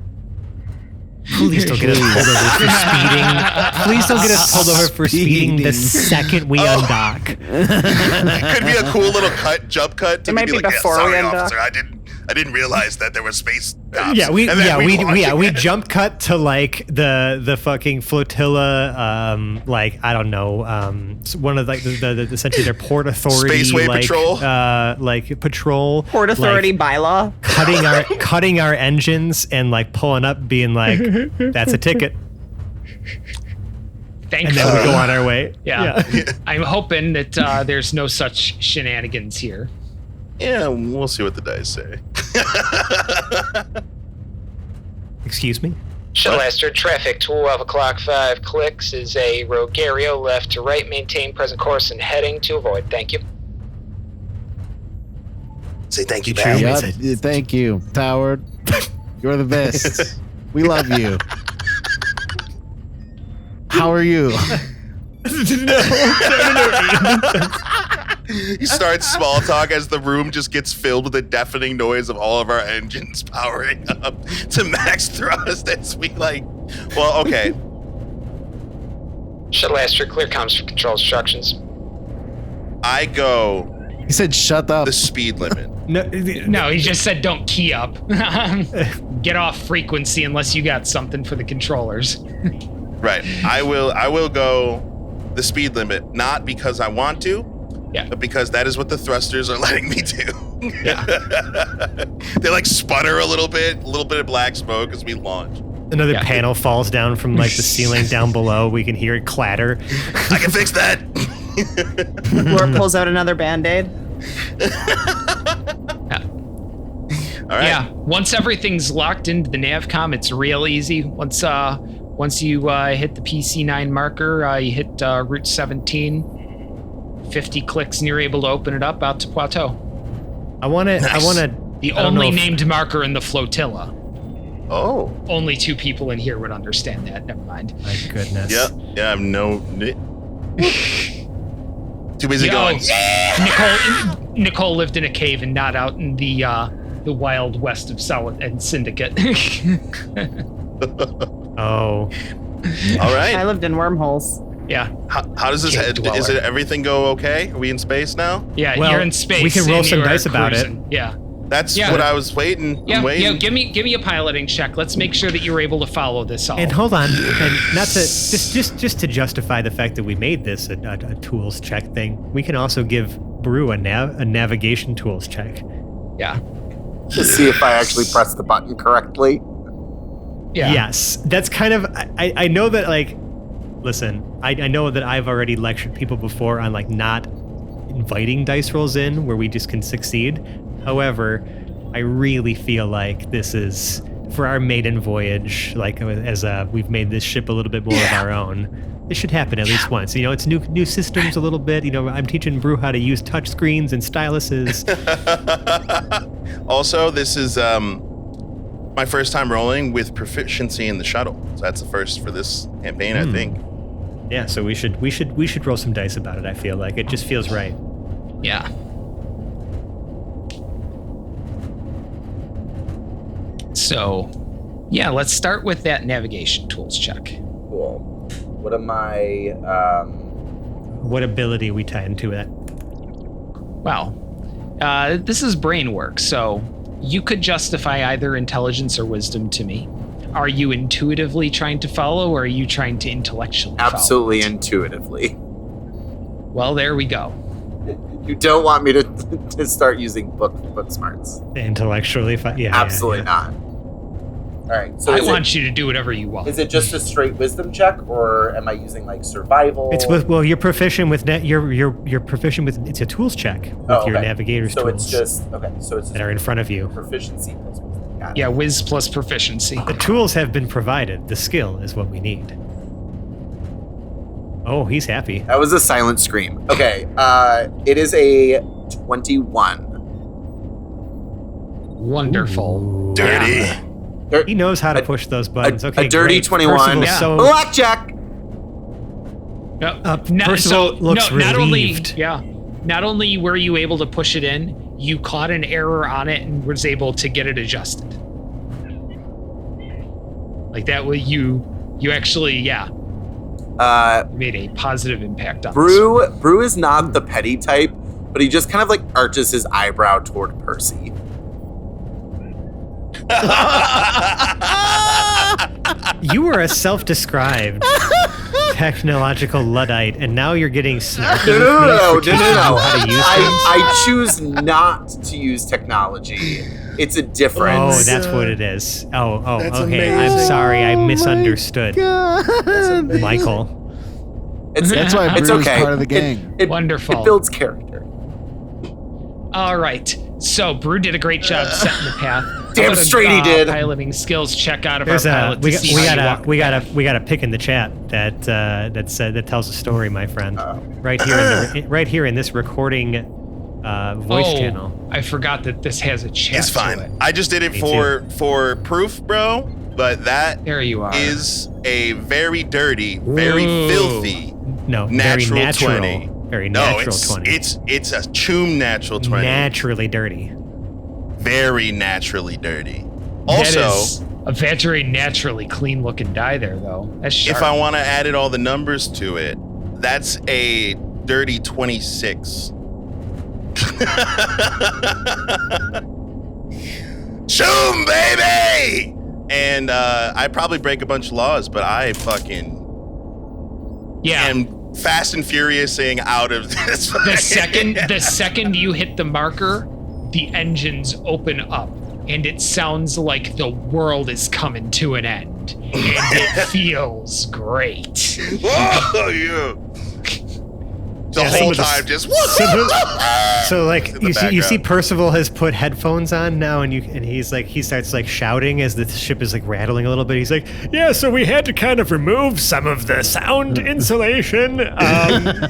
Please don't get us pulled over for speeding. Please don't get us pulled over for speeding the second we undock. It could be a cool little jump cut. To It might be be like, before sorry, we undock. officer, I didn't realize that there were space cops. We jump cut to like the fucking flotilla, like I don't know, one of like the essentially their port authority Spaceway like, patrol, like patrol, Port authority like, bylaw, cutting our engines and like pulling up, being like, that's a ticket. Thanks. And then we go on our way. Yeah. I'm hoping that there's no such shenanigans here. Yeah, we'll see what the dice say. Excuse me? Shuttle Astrid, traffic 12 o'clock, 5 clicks is a Rogario left to right, maintain present course and heading to avoid. Thank you. Say thank you, pal. Yep. Thank you, Howard. You're the best. We love you. How are you? He starts small talk as the room just gets filled with the deafening noise of all of our engines powering up to max thrust as we like, well, okay. Shuttle Astrid, clear comms for control instructions. I go He said, "Shut up." the speed limit. No, he just said don't key up. Get off frequency unless you got something for the controllers. Right. I will go the speed limit, not because I want to, but because that is what the thrusters are letting me do. Yeah. They like sputter a little bit of black smoke as we launch. Another panel falls down from like the ceiling down below. We can hear it clatter. I can fix that. Lord pulls out another Band-Aid. All right. Yeah. Once everything's locked into the navcom, it's real easy. Once you hit the PC9 marker, you hit Route 17. 50 clicks and you're able to open it up out to Poitou. The only named marker in the flotilla. Oh. Only 2 people in here would understand that. Never mind. My goodness. Yeah, I'm too busy going. Nicole lived in a cave and not out in the wild west of Solid and Syndicate. All Oh. right. I lived in wormholes. Yeah. How does this head? Is it everything go okay? Are we in space now? Yeah, Well, you're in space. we can roll and some you are dice about it. cruising. Yeah. That's what I was waiting. Yeah, I'm waiting. give me a piloting check. Let's make sure that you're able to follow this all. And hold on, and not to just to justify the fact that we made this a tools check thing, we can also give Brew a navigation tools check. Yeah. To see if I actually pressed the button correctly. Yeah. Yes, that's kind of. I know that like. Listen, I know that I've already lectured people before on like not inviting dice rolls in where we just can succeed. However, I really feel like this is for our maiden voyage, like as we've made this ship a little bit more of our own. This should happen at least once. You know, it's new systems a little bit. You know, I'm teaching Brew how to use touch screens and styluses. Also, this is my first time rolling with proficiency in the shuttle. So that's the first for this campaign, I think. Yeah, so we should roll some dice about it. I feel like it just feels right. Yeah. So, yeah, let's start with that navigation tools check. Cool. What am I? What ability we tie into that? Well, this is brain work, so you could justify either intelligence or wisdom to me. Are you intuitively trying to follow, or are you trying to intellectually Absolutely follow? intuitively. Well, there we go. You don't want me to start using book smarts. Intellectually, yeah. Absolutely not. All right. So I want you to do whatever you want. Is it just a straight wisdom check, or am I using like survival? It's you're proficient with you're proficient with it's a tools check with your navigator's so tools. So it's just that are in front of you. Proficiency plus wisdom. Got it. Yeah, whiz plus proficiency. The tools have been provided. The skill is what we need. Oh, he's happy. That was a silent scream. Okay, it is a 21. Wonderful. Ooh. Dirty. Yeah. He knows how to push those buttons. Okay, a dirty great. 21. Blackjack. Percival looks relieved. Not only were you able to push it in, you caught an error on it and was able to get it adjusted. Like that way you actually, made a positive impact on this. Brew is not the petty type, but he just kind of like arches his eyebrow toward Percy. You were a self-described technological Luddite, and now you're getting snarky. No. How to use things? I choose not to use technology. It's a difference. Oh, that's what it is. Oh, That's okay. amazing. I'm sorry, I misunderstood. Michael. That's why It's Brew's okay. part of the gang. It Wonderful. builds character. All right. So Brew did a great job setting the path. Damn straight he did. Piloting skills check out of There's our a pilot. we to got see we how you got walk a we got the a we got a pick in the chat that tells a story, my friend. Oh. Right here right here in this recording voice channel. I forgot that this has a chat. It's to fine. it. I just did it Me for proof, bro. But that There you are. is a very dirty, very Ooh. filthy No, natural very natural 20. Very No, natural 20. it's a choom natural 20. Naturally dirty. Very naturally dirty. That Also, is a very naturally clean looking die there, though. That's sharp. if I want to add all the numbers to it, that's a dirty 26. Choom, baby! And I probably break a bunch of laws, but I fucking yeah. am fast and furiousing out of this. The second you hit the marker, the engines open up, and it sounds like the world is coming to an end, and it feels great. Whoa, you. The Yeah, whole some of the- time, just So like In the you see background. Percival has put headphones on now, and he's like he starts like shouting as the ship is like rattling a little bit. He's like, yeah, so we had to kind of remove some of the sound insulation,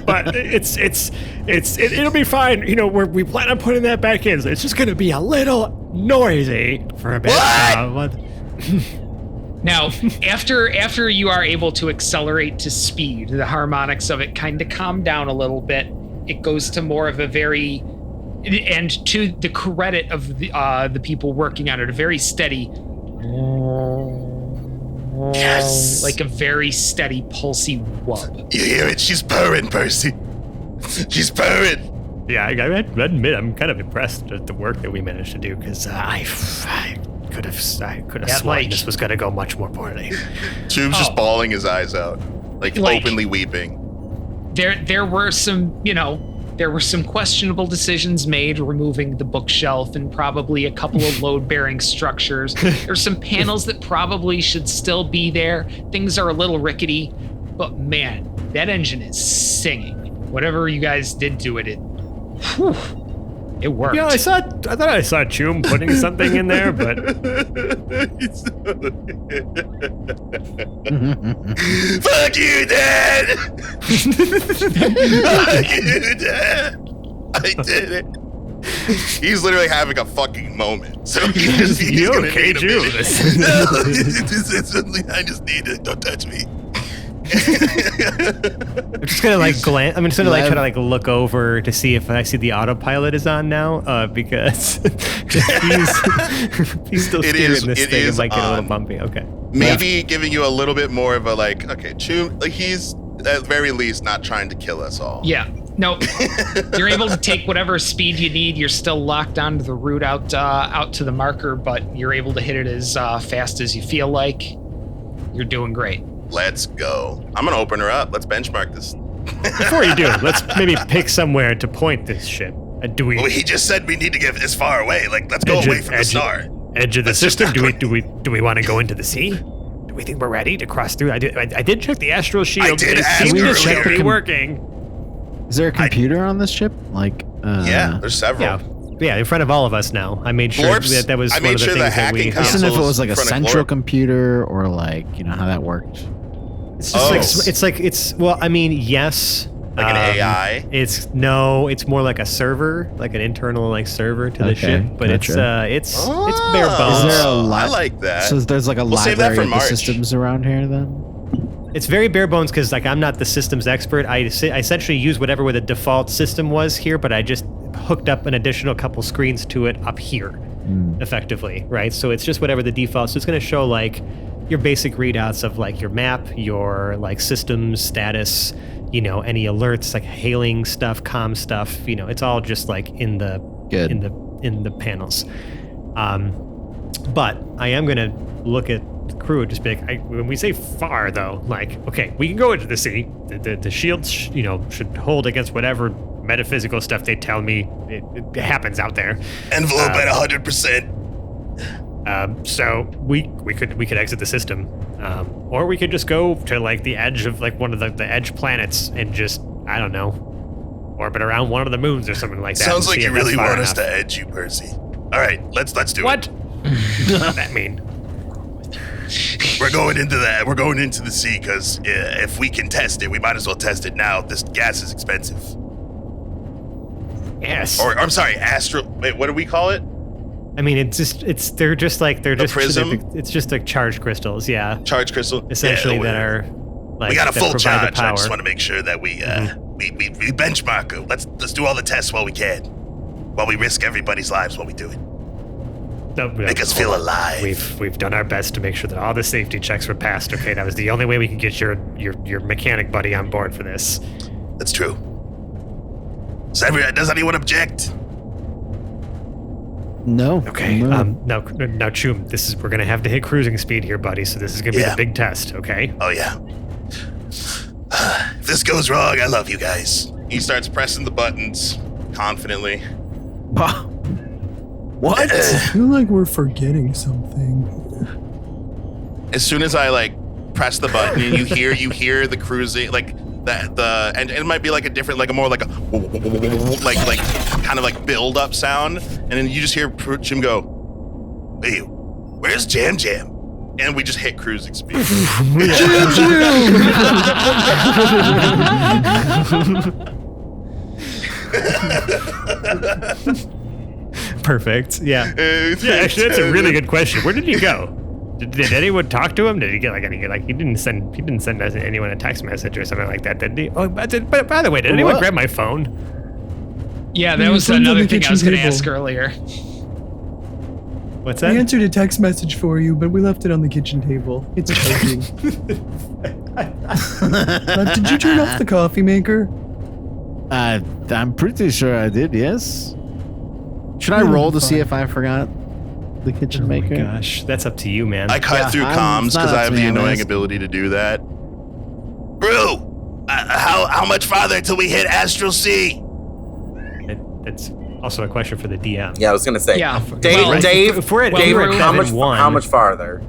but it'll be fine. You know, we plan on putting that back in. So it's just gonna be a little noisy for a bit. What? Now, after you are able to accelerate to speed, the harmonics of it kind of calm down a little bit. It goes to more of a very, and to the credit of the people working on it, a very steady, Yes. like a very steady pulsy wub. You hear it? She's purring, Percy. She's purring. Yeah, I admit I'm kind of impressed at the work that we managed to do because I could have sworn like- this was gonna go much more poorly. Choom's just bawling his eyes out, like openly weeping. There were some, there were some questionable decisions made, removing the bookshelf and probably a couple of load-bearing structures. There's some panels that probably should still be there. Things are a little rickety, but man, that engine is singing. Whatever you guys did to it, it worked. Yeah, I thought I saw Choom putting something in there, but Fuck you, Dad! Fuck you, Dad! I did it. He's literally having a fucking moment. So he's You gonna okay, need a Choom? minute. No, it's something I just need it. Don't touch me. I'm just gonna like glance. I'm just gonna like try to like look over to see if I see the autopilot is on now, because he's still It steering is- this it thing. It is might get a little on. bumpy. Okay. Maybe giving you a little bit more of a like, okay, Choom, like he's at very least not trying to kill us all. Yeah. No, you're able to take whatever speed you need. You're still locked onto the route out to the marker, but you're able to hit it as fast as you feel like. You're doing great. Let's go. I'm gonna open her up. Let's benchmark this. Before you do, let's maybe pick somewhere to point this ship. Do we Well, he just said we need to get as far away. Like, let's go away from the star. edge of the Let's just system? not Do we want to go into the sea? Do we think we're ready to cross through? I did check the astral shield. I did It ask seems to earlier. be working. Is there a computer on this ship? Like, Yeah, there's several. Yeah, in front of all of us now. I made sure Blorps, that was I one made of the sure the things that we. hacking I wasn't if it consoles was like a in front of central Glorp. computer or like, how that worked. It's just Oh. it's well, I mean, yes. Like an AI? It's more like a server, like an internal like server to the Okay, ship, but gotcha. it's bare bones. Is there a Oh, li- I like that. So there's like a We'll save that library for of the March. systems around here then? It's very bare bones because like I'm not the systems expert. I essentially use whatever the default system was here, but I just hooked up an additional couple screens to it up here, effectively, right? So it's just whatever the default. So it's going to show like your basic readouts of like your map, your like systems status, any alerts like hailing stuff, comm stuff. It's all just like in the Good. in the panels. But I am gonna look at the crew and just be like, when we say far though, like, okay, we can go into the sea. The shields, should hold against whatever metaphysical stuff they tell me it happens out there. Envelope at 100%. So we could exit the system, or we could just go to like the edge of like one of the edge planets and just, I don't know, orbit around one of the moons or something like that. Sounds like you really want us enough. to edge you, Percy. All right, let's do What? it. What does that mean? We're going into that. We're going into the sea because if we can test it, we might as well test it now. This gas is expensive. Yes. Or I'm sorry, Astral. Wait, what do we call it? I mean, they're just prism? It's just like charged crystals, yeah. Charge crystal. Essentially, Yeah, that are like we got a that full provide the charge. I power. just want to make sure that we benchmark it. Let's do all the tests while we can, while we risk everybody's lives while we do it. Make us feel alive. We've done our best to make sure that all the safety checks were passed. Okay, that was the only way we could get your mechanic buddy on board for this. That's true. Does anyone object? No. Okay. No. Now, Chum, we're gonna have to hit cruising speed here, buddy. So this is gonna be the big test. Okay. Oh yeah. If this goes wrong, I love you guys. He starts pressing the buttons confidently. What? I feel like we're forgetting something. As soon as I like press the button, and you hear the cruising like and it might be like a different, like a more like a like kind of like build up sound, and then you just hear Jim go, "Hey, where's Jam Jam?" And we just hit cruising speed. Perfect. Yeah. Yeah. Actually, that's a really good question. Where did he go? Did anyone talk to him? Did he get like any he didn't send anyone a text message or something like that, did he? Oh, but by the way, did anyone grab my phone? Yeah, that Your was phone's on another the thing I kitchen was going to table. ask earlier. What's I that? answered a text message for you, but we left it on the kitchen table. It's charging. Did you turn off the coffee maker? I'm pretty sure I did, yes. Should I roll to see if I forgot the kitchen maker? Oh my gosh, that's up to you, man. I cut through comms it's not because up I have to the me, I'm annoying asking. ability to do that. Brew, how much farther till we hit Astral Sea? That's also a question for the DM. Yeah, I was gonna say. Yeah. Dave, Well, Dave, if we're at Dave, Brew, how much 7-1. how much farther?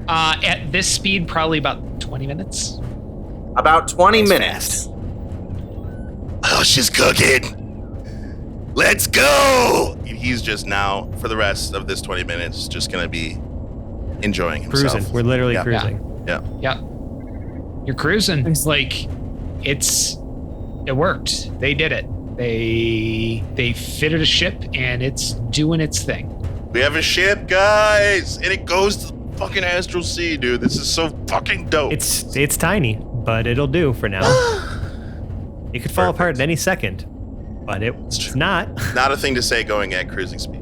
At this speed, probably about 20 minutes. About 20 That's minutes. Oh, she's cooking. Let's go. He's just now, for the rest of this 20 minutes, just gonna be enjoying himself. Cruising. We're literally Yeah. cruising. Yeah. Yeah. You're cruising. Nice. Like, it worked. They did it. They fitted a ship and it's doing its thing. We have a ship, guys, and it goes to the fucking Astral Sea, dude. This is so fucking dope. It's tiny, but it'll do for now. It could fall apart at any second, but it's not. Not a thing to say going at cruising speed,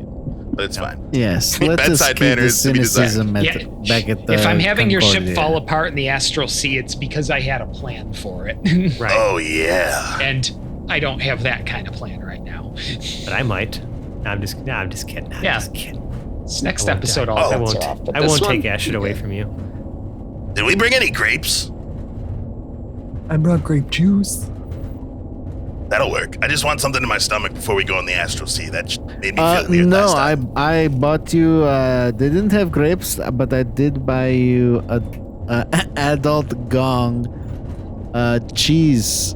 but it's fine. Yes, let us Bedside keep the manners to be desired. cynicism Yeah. back at the If I'm having your ship Concordia. fall apart in the Astral Sea, it's because I had a plan for it. Right. Oh yeah. And I don't have that kind of plan right now. But I might. I'm just kidding. I'm Yeah. just kidding. This next I won't episode, die. all I bets won't. are off. But I this won't one, take acid away from you. Did we bring any grapes? I brought grape juice. That'll work. I just want something in my stomach before we go in the Astral Sea. That made me feel weird No, last time. I bought you. They didn't have grapes, but I did buy you a adult gong, cheese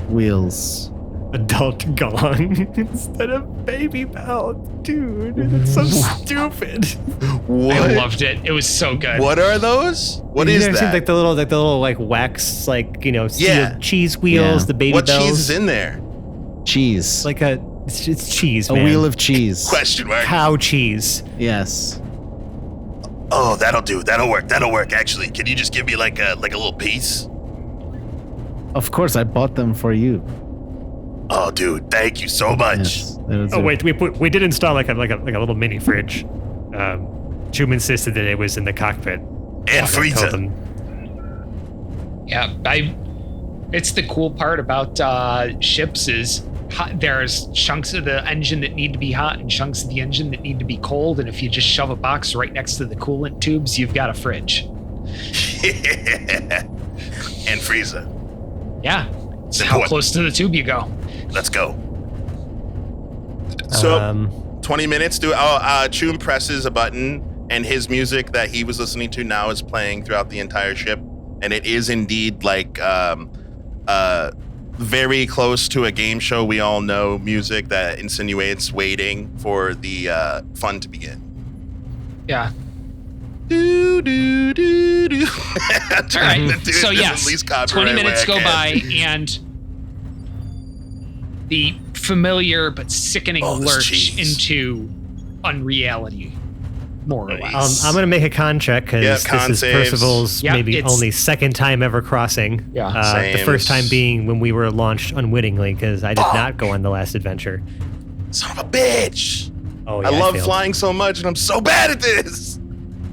wheels. Adult gong instead of baby belt, dude. That's so stupid. I loved it. It was so good. What are those? What You is never that? seen like the little like wax steel Yeah. cheese wheels, Yeah. the baby What bells. cheese is in there? Cheese. Like it's cheese, a man. wheel of cheese. Question mark. cow cheese. Yes. Oh, that'll do. That'll work. That'll work. Actually, can you just give me like a little piece? Of course, I bought them for you. Oh, dude, thank you so much. Yes, that was Oh it. wait, we did install like a little mini fridge. Jum insisted that it was in the cockpit. And I told freezer. him, Yeah, it's the cool part about ships is there's chunks of the engine that need to be hot and chunks of the engine that need to be cold. And if you just shove a box right next to the coolant tubes, you've got a fridge. And freezer. Yeah. It's how close to the tube you go. Let's go. So 20 minutes. Chum presses a button, and his music that he was listening to now is playing throughout the entire ship, and it is indeed like very close to a game show we all know music that insinuates waiting for the fun to begin. Yeah. Do do do do. All right. So yes, 20 minutes go by, and the familiar but sickening lurch into unreality, more or less. I'm going to make a con check because this is saves. Percival's maybe only second time ever crossing. Yeah. The first time being when we were launched unwittingly because I did not go on the last adventure. Son of a bitch! Oh, yeah, I love flying so much, and I'm so bad at this.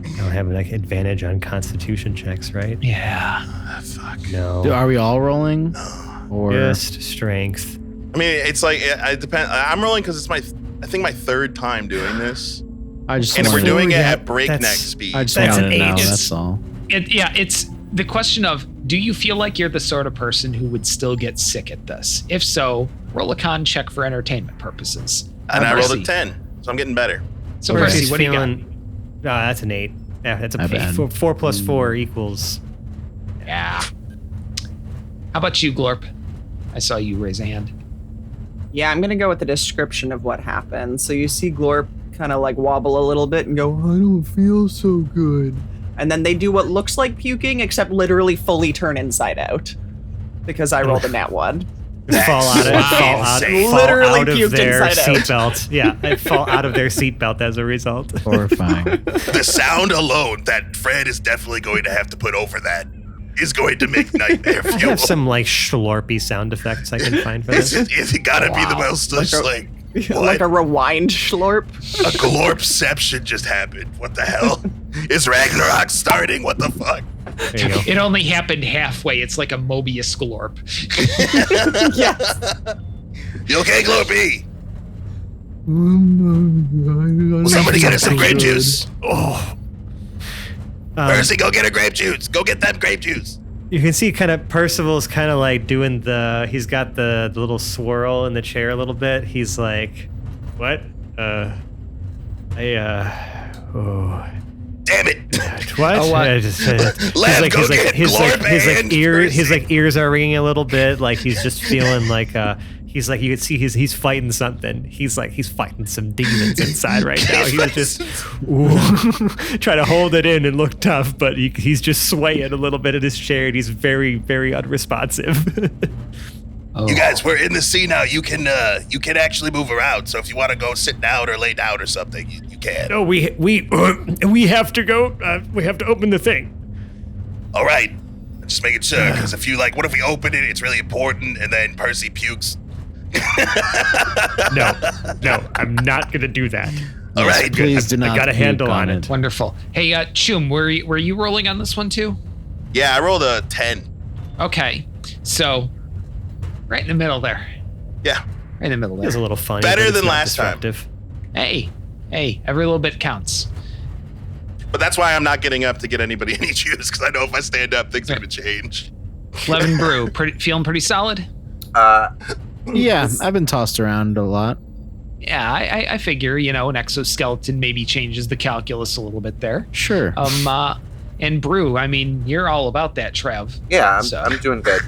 I don't have like advantage on Constitution checks, right? Yeah. Fuck. No. Are we all rolling? Or Just strength. I mean, it's like it depends. I'm rolling because it's my third time doing this, and we're doing it at breakneck speed. I just That's wanted an to know. 8. That's all. It's the question of, do you feel like you're the sort of person who would still get sick at this? If so, roll a con check for entertainment purposes. And I rolled a 10, so I'm getting better. So Percy, what do you got? That's an 8. Yeah, that's Not bad. 4 plus 4 equals. Yeah. How about you, Glorp? I saw you raise a hand. Yeah, I'm gonna go with the description of what happened. So you see Glorp kind of like wobble a little bit and go, I don't feel so good. and then they do what looks like puking, except literally fully turn inside out. Because I rolled a nat 1. Fall out Literally of puked their inside out. seatbelt. Yeah, they fall out of their seatbelt as a result. Horrifying. The sound alone that Fred is definitely going to have to put over that is going to make nightmare I fuel. have some like schlorpy sound effects I can find for this. It's gotta be the most like Like a rewind schlorp. a glorpception just happened. What the hell? Is Ragnarok starting? What the fuck? There you go. It only happened halfway. It's like a Mobius Glorp. Yes. You okay, Glorpy? Will Will somebody get us some grape juice? Oh. Percy, go get a grape juice. Go get them grape juice. You can see kind of Percival's kind of like doing he's got the little swirl in the chair a little bit. He's like, what? Oh. Damn it. What? Oh, what? Lev, go get Glorp and his ears are ringing a little bit. Like he's just feeling like he's like, you can see he's fighting something. He's fighting some demons inside right now. He's just trying to hold it in and look tough, but he's just swaying a little bit in his chair, and he's very, very unresponsive. Oh. You guys, we're in the sea now. You can actually move around. So if you want to go sit down or lay down or something, you can. No, we have to go. We have to open the thing. All right. Just making sure, because if you what if we open it? It's really important, and then Percy pukes. No, I'm not gonna do that. All right. Please do not. I got a handle on it. Wonderful. Hey, Chum, were you rolling on this one too? Yeah, I rolled a 10. Okay, so right in the middle there. Yeah. Right in the middle It was there. a little funny. Better but it's than not last time. disruptive. Hey, every little bit counts. But that's why I'm not getting up to get anybody any juice, because I know if I stand up, things are going to change. Levin Brew, feeling pretty solid? Yeah, I've been tossed around a lot. Yeah, I figure, an exoskeleton maybe changes the calculus a little bit there. Sure. And Brew, I mean, you're all about that, Trev. Yeah, So- I'm doing good.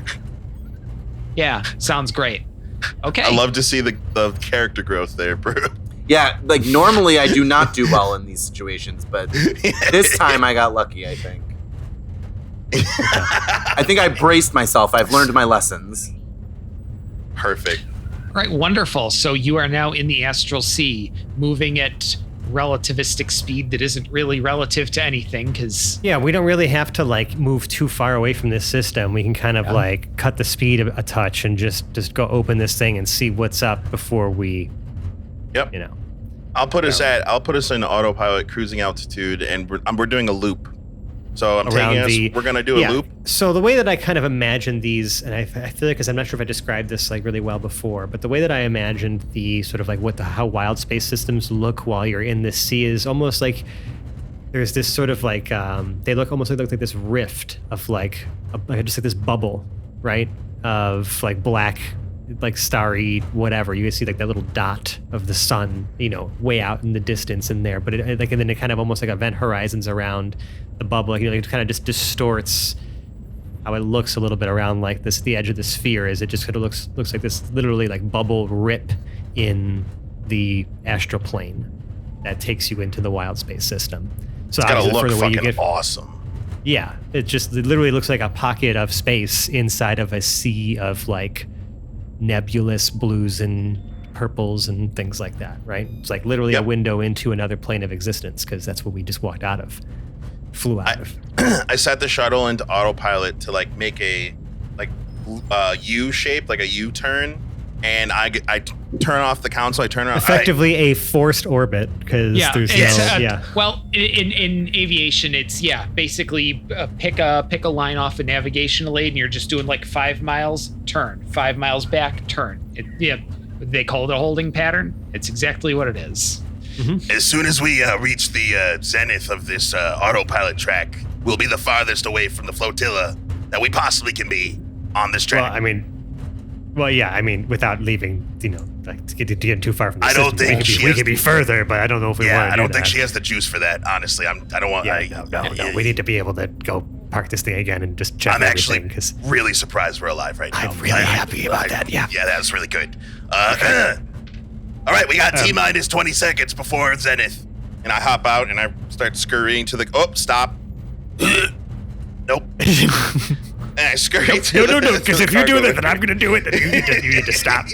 Yeah, sounds great. Okay. I love to see the character growth there, bro. Yeah, normally I do not do well in these situations, but this time I got lucky, I think. I think I braced myself. I've learned my lessons. Perfect. Right, wonderful. So you are now in the astral sea, moving at relativistic speed that isn't really relative to anything, because Yeah, we don't really have to move too far away from this system. We can kind of cut the speed a touch and just go open this thing and see what's up before we. Yep. You know. I'll put us in autopilot cruising altitude, and we're doing a loop. So I'm around taking us, we're going to do a loop. So the way that I kind of imagined these, and I feel like, because I'm not sure if I described this like really well before, but the way that I imagined the sort of like how wild space systems look while you're in the sea is almost like there's this sort of like, they look almost like this rift of like just like this bubble, right? Of like black, like starry whatever. You can see like that little dot of the sun, way out in the distance in there. But and then it kind of almost like event horizons around the bubble. Like, it kind of just distorts how it looks a little bit around like this, the edge of the sphere is. It just kind of looks like this literally like bubble rip in the astral plane that takes you into the wild space system. So it's gotta look the fucking awesome. Yeah, it literally looks like a pocket of space inside of a sea of like nebulous blues and purples and things like that, right? It's like literally a window into another plane of existence, because that's what we just walked out of. Flew out of. I set the shuttle into autopilot to like make a U shape, like a U-turn, and I turn off the console. I turn around. Effectively a forced orbit, because there's Well, in aviation, it's basically pick a line off a navigational aid, and you're just doing like 5 miles, turn, 5 miles back, turn. They call it a holding pattern. It's exactly what it is. Mm-hmm. As soon as we reach the zenith of this autopilot track, we'll be the farthest away from the flotilla that we possibly can be on this track. Well, I mean, without leaving, like to get too far from the I don't system. think we could be further, but I don't know if we want to do that. I don't think she has the juice for that, honestly. I don't want... No. We need to be able to go park this thing again and just check everything. I'm actually really surprised we're alive right now. I'm really happy about that, yeah. Yeah, that was really good. All right, we got T-minus 20 seconds before zenith. And I hop out and I start scurrying to the... Oh, stop. Nope. And I scurry to No, because if you do that, then I'm going to do it, then you need to stop.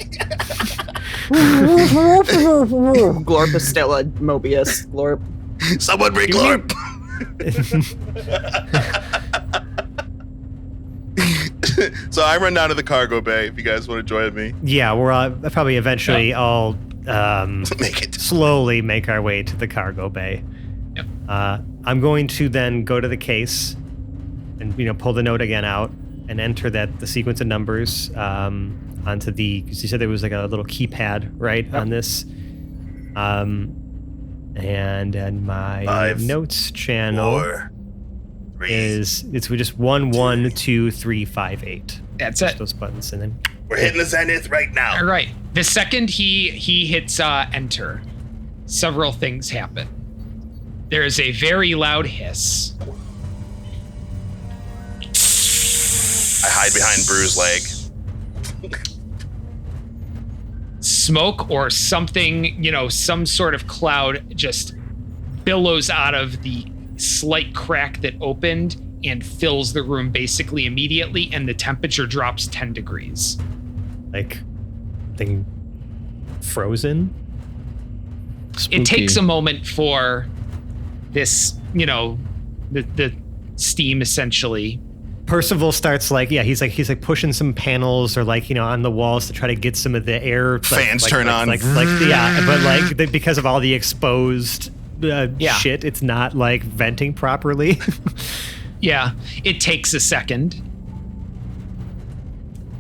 Glorpistilla, Mobius, Glorp. Someone bring Glorp. So I run down to the cargo bay if you guys want to join me. Yeah, we're probably eventually all slowly make our way to the cargo bay. Yep. I'm going to then go to the case and pull the note again out and enter the sequence of numbers onto because you said there was like a little keypad on this, and my 5, notes channel 4, 3, it's just 112358. That's Push it. those buttons and then we're hitting the zenith right now. All right. The second he hits enter, several things happen. There is a very loud hiss. I hide behind Brew's leg. Smoke or something, some sort of cloud just billows out of the slight crack that opened and fills the room basically immediately, and the temperature drops 10 degrees. Like thing frozen? Spooky. It takes a moment for this, the steam essentially. Percival starts he's pushing some panels or on the walls to try to get some of the air fans turn on. But because of all the exposed shit, it's not venting properly. Yeah, it takes a second.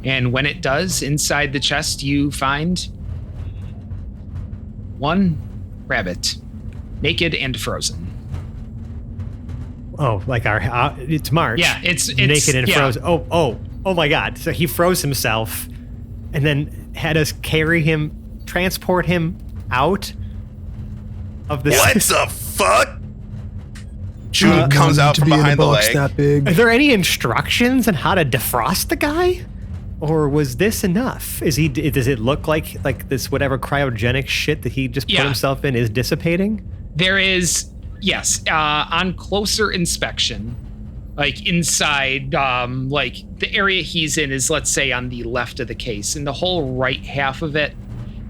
And when it does, inside the chest you find one rabbit, naked and frozen. Oh, it's March. Yeah, it's naked and frozen. Oh my God! So he froze himself, and then had us transport him out of the. What the fuck? June comes out from behind the leg. That big. Are there any instructions on how to defrost the guy, or was this enough? Does it look like this whatever cryogenic shit that he just put himself in is dissipating? There is. Yes, on closer inspection, inside, the area he's in is, let's say, on the left of the case, and the whole right half of it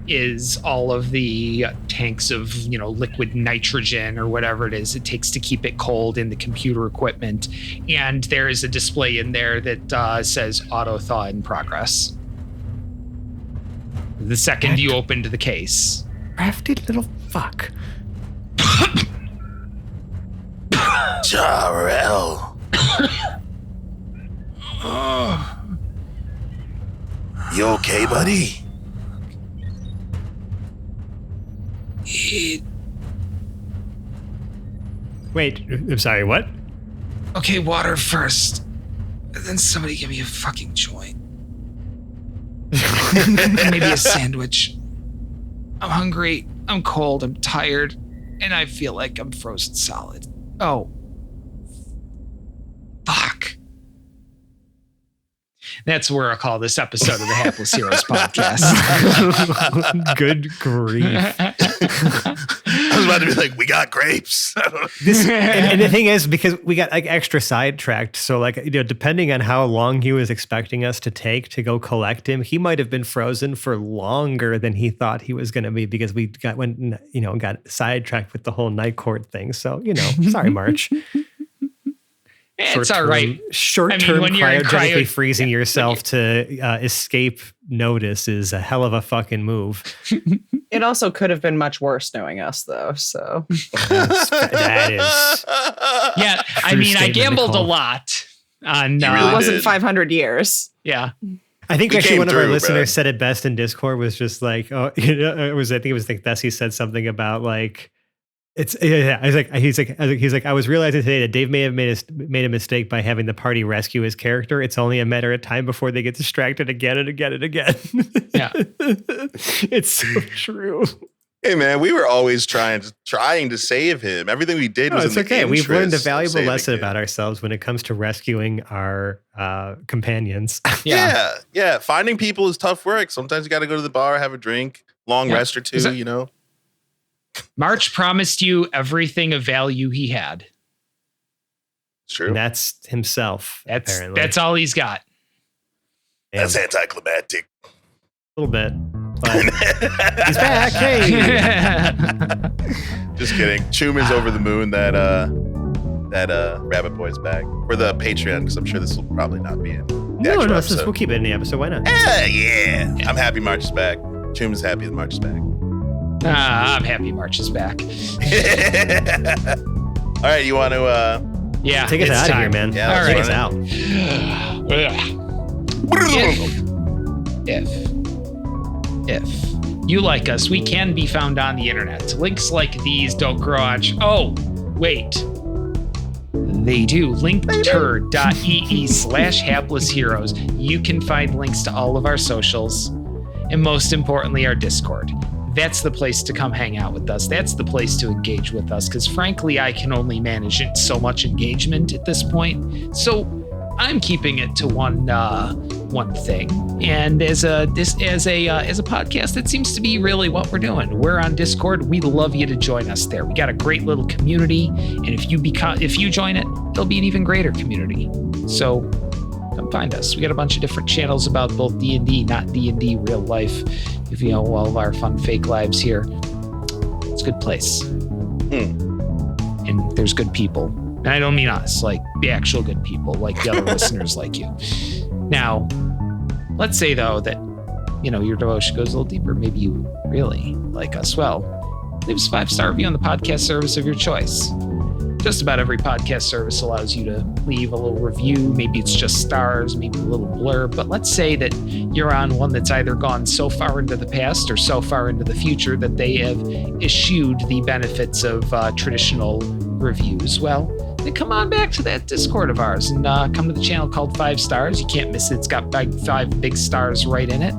is all of the tanks of, liquid nitrogen or whatever it is it takes to keep it cold in the computer equipment, and there is a display in there that says auto thaw in progress. The second you opened the case. Crafty little fuck. Jarrell. You okay, buddy? Wait, I'm sorry, what? Okay, water first. And then somebody give me a fucking joint. And maybe a sandwich. I'm hungry, I'm cold, I'm tired, and I feel like I'm frozen solid. Oh. Fuck. That's where I call this episode of the Hapless Heroes podcast. Good grief. I was about to be like, we got grapes. And the thing is, because we got like extra sidetracked, so like, you know, depending on how long he was expecting us to take to go collect him, he might have been frozen for longer than he thought he was going to be, because we got sidetracked with the whole night court thing. So, you know, sorry, March. It's all right. Short-term when you're in cryogenically freezing yourself to escape notice is a hell of a fucking move. It also could have been much worse knowing us, though. So that is. Yeah, I mean, I gambled a lot on. really it wasn't did. 500 years. Yeah. I think We actually came one of our through, listeners bro. said it best in Discord, was just like, oh, you know, I think it was like Bessie said something about like, it's he's like I was realizing today that Dave may have made a mistake by having the party rescue his character. It's only a matter of time before they get distracted again and again and again. Yeah. It's so true. Hey man, we were always trying to save him. Everything we did was it's in the okay. We've learned a interest of valuable saving lesson him. about ourselves when it comes to rescuing our companions. Yeah. Finding people is tough work. Sometimes you got to go to the bar, have a drink, long rest or two. Is that- You know. March promised you everything of value he had. It's true. And that's himself. Apparently, That's all he's got. That's anticlimactic. a little bit. But he's back. Hey. Just kidding. Choom is over the moon that Rabbit Boy's back for the Patreon, because I'm sure this will probably not be in the No, actual we'll keep it in the episode. Why not? Yeah. I'm happy March is back. Choom is happy that March is back. I'm happy March is back. All right, you want to? Yeah. Take us it's out of time. here, man. Yeah, All let's right. run If you like us, we can be found on the internet. Links like these don't grow on. Oh, wait. They do. Linkter.ee/hapless heroes. You can find links to all of our socials, and most importantly, our Discord. That's the place to come hang out with us. That's the place to engage with us, because frankly, I can only manage so much engagement at this point. So I'm keeping it to one thing. And as a podcast, that seems to be really what we're doing. We're on Discord. We'd love you to join us there. We got a great little community, and if you join it, it'll be an even greater community. So come find us. We got a bunch of different channels about both D&D, not D&D, real life. If you know all of our fun fake lives here, it's a good place. And there's good people. And I don't mean us, like the actual good people, like the other listeners like you. Now, let's say though that, you know, your devotion goes a little deeper. Maybe you really like us. Well, leave us a 5-star review on the podcast service of your choice. Just about every podcast service allows you to leave a little review. Maybe it's just stars, maybe a little blurb. But let's say that you're on one that's either gone so far into the past or so far into the future that they have eschewed the benefits of traditional reviews. Well, then come on back to that Discord of ours and come to the channel called 5 Stars. You can't miss it. It's got 5 big stars right in it.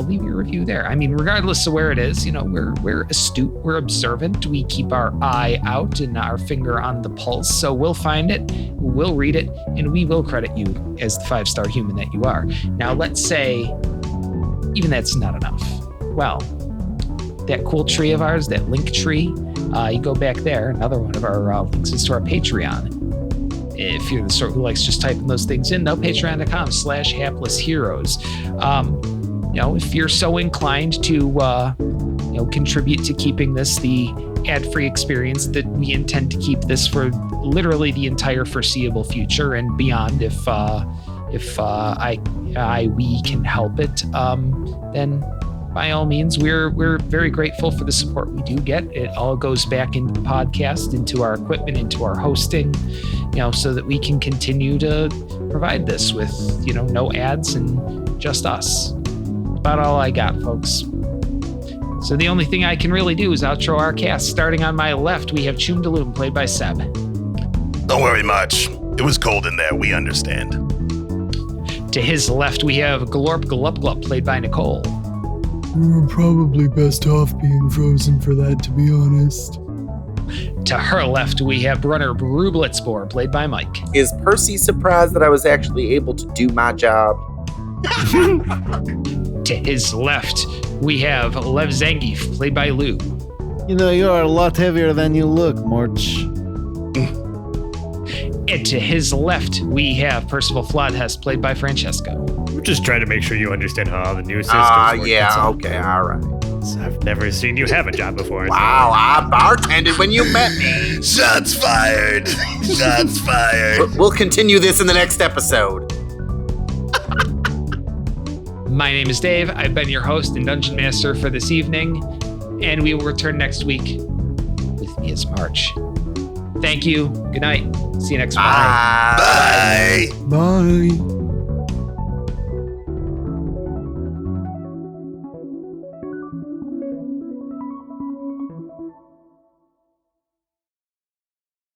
Leave your review there. I mean, regardless of where it is, you know, we're astute, we're observant. We keep our eye out and our finger on the pulse. So we'll find it, we'll read it, and we will credit you as the 5-star human that you are. Now, let's say even that's not enough. Well, that cool tree of ours, that link tree, you go back there. Another one of our links is to our Patreon. If you're the sort who likes just typing those things in, though, patreon.com/haplessheroes. You know, if you're so inclined to, contribute to keeping this the ad-free experience that we intend to keep this for literally the entire foreseeable future and beyond, if we can help it, then by all means, we're very grateful for the support we do get. It all goes back into the podcast, into our equipment, into our hosting, so that we can continue to provide this with, no ads and just us. About all I got, folks. So the only thing I can really do is outro our cast. Starting on my left, we have Choomdaloom, played by Seb. Don't worry much. It was cold in there. We understand. To his left, we have Glorp Glup Glup, played by Nicole. We were probably best off being frozen for that, to be honest. To her left, we have Brunner Brublitzbor, played by Mike. Is Percy surprised that I was actually able to do my job? To his left, we have Lev Zangief, played by Lou. You are a lot heavier than you look, Morch. And to his left, we have Percival Flodhest, played by Francesco. We're just trying to make sure you understand how the new systems work. Yeah, okay, all right. I've never seen you have a job before. Wow, I bartended when you met me. Shots fired. Shots fired. We'll continue this in the next episode. My name is Dave. I've been your host and Dungeon Master for this evening, and we will return next week with me as March. Thank you. Good night. See you next week. Bye. Bye.